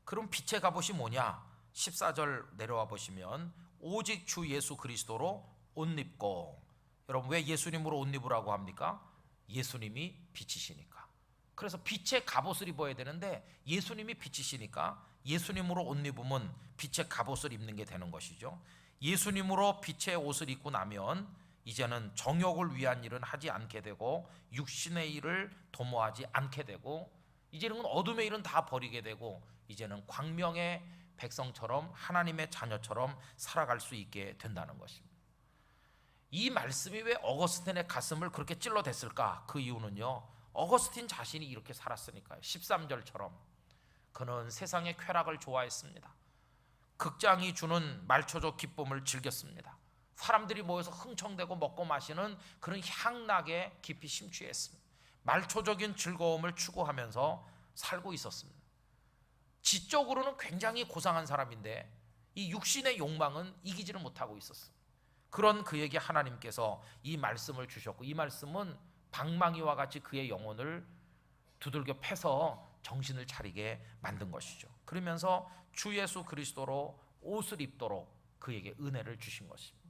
그럼 빛의 갑옷이 뭐냐? 14절 내려와 보시면 오직 주 예수 그리스도로 옷 입고. 여러분, 왜 예수님으로 옷 입으라고 합니까? 예수님이 빛이시니까. 그래서 빛의 갑옷을 입어야 되는데 예수님이 빛이시니까 예수님으로 옷 입으면 빛의 갑옷을 입는 게 되는 것이죠. 예수님으로 빛의 옷을 입고 나면 이제는 정욕을 위한 일은 하지 않게 되고 육신의 일을 도모하지 않게 되고, 이제는 어둠의 일은 다 버리게 되고 이제는 광명의 백성처럼, 하나님의 자녀처럼 살아갈 수 있게 된다는 것입니다. 이 말씀이 왜 어거스틴의 가슴을 그렇게 찔러댔을까? 그 이유는요, 어거스틴 자신이 이렇게 살았으니까요. 13절처럼 그는 세상의 쾌락을 좋아했습니다. 극장이 주는 말초적 기쁨을 즐겼습니다. 사람들이 모여서 흥청대고 먹고 마시는 그런 향락에 깊이 심취했습니다. 말초적인 즐거움을 추구하면서 살고 있었습니다. 지적으로는 굉장히 고상한 사람인데 이 육신의 욕망은 이기지를 못하고 있었습니다. 그런 그에게 하나님께서 이 말씀을 주셨고, 이 말씀은 방망이와 같이 그의 영혼을 두들겨 패서 정신을 차리게 만든 것이죠. 그러면서 주 예수 그리스도로 옷을 입도록 그에게 은혜를 주신 것입니다.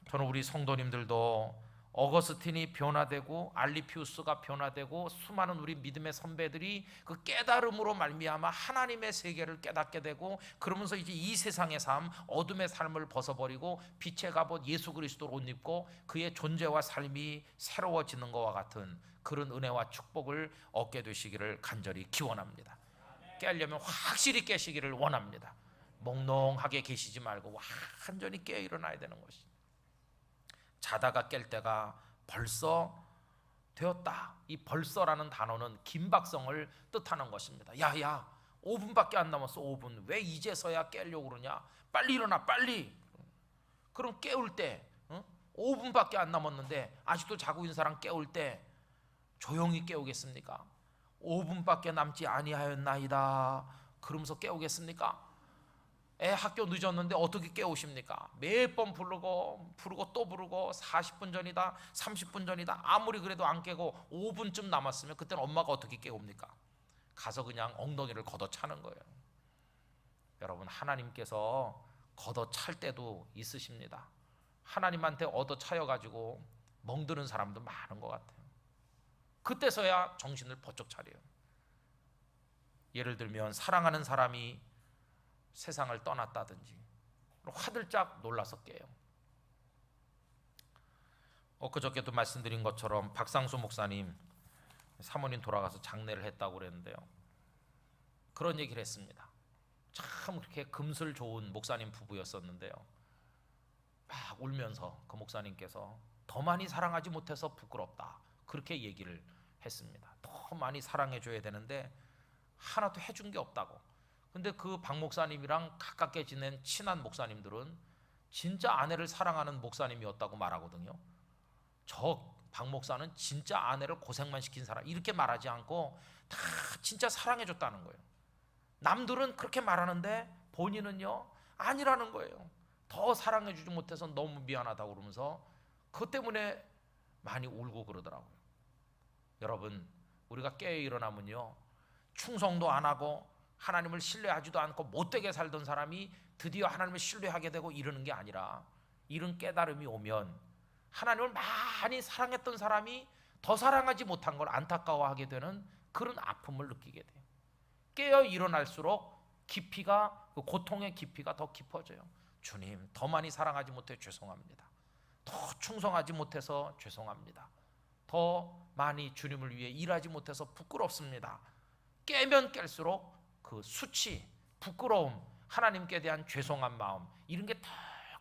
저는 우리 성도님들도 어거스틴이 변화되고 알리피우스가 변화되고 수많은 우리 믿음의 선배들이 그 깨달음으로 말미암아 하나님의 세계를 깨닫게 되고, 그러면서 이제 이 세상의 삶, 어둠의 삶을 벗어버리고 빛의 갑옷 예수 그리스도를 옷 입고 그의 존재와 삶이 새로워지는 것과 같은 그런 은혜와 축복을 얻게 되시기를 간절히 기원합니다. 깨려면 확실히 깨시기를 원합니다. 몽롱하게 계시지 말고 완전히 깨어 일어나야 되는 것이, 자다가 깰 때가 벌써 되었다. 이 벌써라는 단어는 긴박성을 뜻하는 것입니다. 야야, 5분밖에 안 남았어. 5분. 왜 이제서야 깨려고 그러냐? 빨리 일어나, 빨리. 그럼 깨울 때 5분밖에 안 남았는데 아직도 자고 있는 사람 깨울 때 조용히 깨우겠습니까? 5분밖에 남지 아니하였나이다 그러면서 깨우겠습니까? 애 학교 늦었는데 어떻게 깨우십니까? 몇 번 부르고 또 부르고 40분 전이다 30분 전이다 아무리 그래도 안 깨고 5분쯤 남았으면 그때는 엄마가 어떻게 깨웁니까? 가서 그냥 엉덩이를 걷어차는 거예요. 여러분, 하나님께서 걷어찰 때도 있으십니다. 하나님한테 얻어차여가지고 멍드는 사람도 많은 것 같아요. 그때서야 정신을 번쩍 차려요. 예를 들면 사랑하는 사람이 세상을 떠났다든지 화들짝 놀라서 깨요. 엊그저께도 말씀드린 것처럼 박상수 목사님 사모님 돌아가서 장례를 했다고 그랬는데요, 그런 얘기를 했습니다. 참 그렇게 금슬 좋은 목사님 부부였었는데요, 막 울면서 그 목사님께서 더 많이 사랑하지 못해서 부끄럽다 그렇게 얘기를 했습니다. 더 많이 사랑해 줘야 되는데 하나도 해준 게 없다고. 근데 그 박 목사님이랑 가깝게 지낸 친한 목사님들은 진짜 아내를 사랑하는 목사님이었다고 말하거든요. 저 박 목사는 진짜 아내를 고생만 시킨 사람 이렇게 말하지 않고 다 진짜 사랑해 줬다는 거예요. 남들은 그렇게 말하는데 본인은요 아니라는 거예요. 더 사랑해 주지 못해서 너무 미안하다고 그러면서 그것 때문에 많이 울고 그러더라고요. 여러분, 우리가 깨어 일어나면요, 충성도 안 하고 하나님을 신뢰하지도 않고 못되게 살던 사람이 드디어 하나님을 신뢰하게 되고 이러는 게 아니라, 이런 깨달음이 오면 하나님을 많이 사랑했던 사람이 더 사랑하지 못한 걸 안타까워하게 되는 그런 아픔을 느끼게 돼요. 깨어 일어날수록 깊이가, 그 고통의 깊이가 더 깊어져요. 주님, 더 많이 사랑하지 못해 죄송합니다. 더 충성하지 못해서 죄송합니다. 더 많이 주님을 위해 일하지 못해서 부끄럽습니다. 깨면 깰수록 그 수치, 부끄러움, 하나님께 대한 죄송한 마음 이런 게 더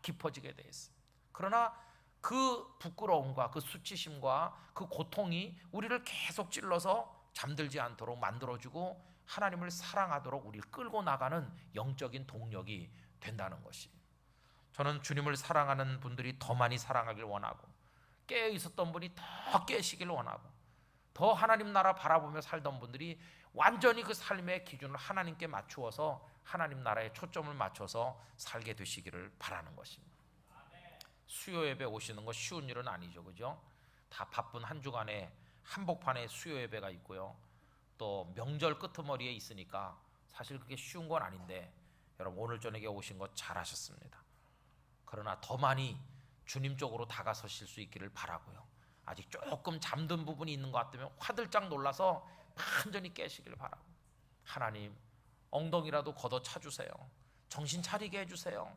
깊어지게 돼 있어요. 그러나 그 부끄러움과 그 수치심과 그 고통이 우리를 계속 찔러서 잠들지 않도록 만들어주고 하나님을 사랑하도록 우리를 끌고 나가는 영적인 동력이 된다는 것이, 저는 주님을 사랑하는 분들이 더 많이 사랑하길 원하고 깨어 있었던 분이 더 깨시길 원하고 더 하나님 나라 바라보며 살던 분들이 완전히 그 삶의 기준을 하나님께 맞추어서 하나님 나라에 초점을 맞춰서 살게 되시기를 바라는 것입니다. 수요 예배 오시는 거 쉬운 일은 아니죠, 그죠? 다 바쁜 한 주간에 한복판에 수요 예배가 있고요, 또 명절 끄트머리에 있으니까 사실 그게 쉬운 건 아닌데 여러분, 오늘 저녁에 오신 거 잘하셨습니다. 그러나 더 많이 주님 쪽으로 다가서실 수 있기를 바라고요. 아직 조금 잠든 부분이 있는 것 같으면 화들짝 놀라서 완전히 깨시길 바라고, 하나님 엉덩이라도 걷어 차주세요. 정신 차리게 해주세요.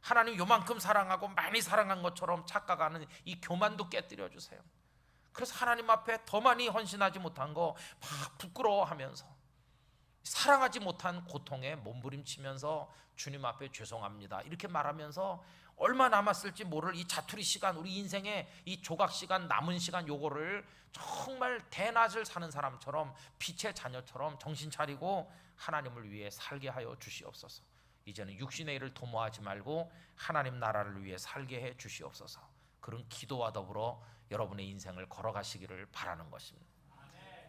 하나님 요만큼 사랑하고 많이 사랑한 것처럼 착각하는 이 교만도 깨뜨려 주세요. 그래서 하나님 앞에 더 많이 헌신하지 못한 거 막 부끄러워하면서 사랑하지 못한 고통에 몸부림치면서 주님 앞에 죄송합니다 이렇게 말하면서 얼마 남았을지 모를 이 자투리 시간, 우리 인생의 이 조각 시간, 남은 시간, 요거를 정말 대낮을 사는 사람처럼 빛의 자녀처럼 정신 차리고 하나님을 위해 살게 하여 주시옵소서. 이제는 육신의 일을 도모하지 말고 하나님 나라를 위해 살게 해 주시옵소서. 그런 기도와 더불어 여러분의 인생을 걸어가시기를 바라는 것입니다.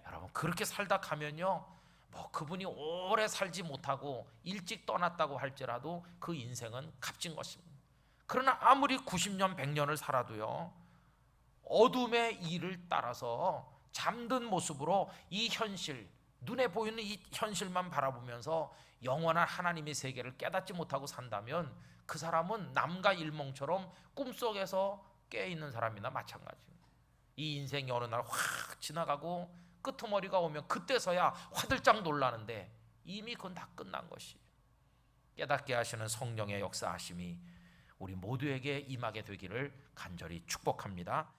여러분, 그렇게 살다 가면요, 뭐 그분이 오래 살지 못하고 일찍 떠났다고 할지라도 그 인생은 값진 것입니다. 그러나 아무리 90년 100년을 살아도요, 어둠의 일을 따라서 잠든 모습으로 이 현실, 눈에 보이는 이 현실만 바라보면서 영원한 하나님의 세계를 깨닫지 못하고 산다면 그 사람은 남과 일몽처럼 꿈속에서 깨어있는 사람이나 마찬가지입니다. 이 인생이 어느 날 확 지나가고 끄트머리가 오면 그때서야 화들짝 놀라는데 이미 그건 다 끝난 것이. 깨닫게 하시는 성령의 역사하심이 우리 모두에게 임하게 되기를 간절히 축복합니다.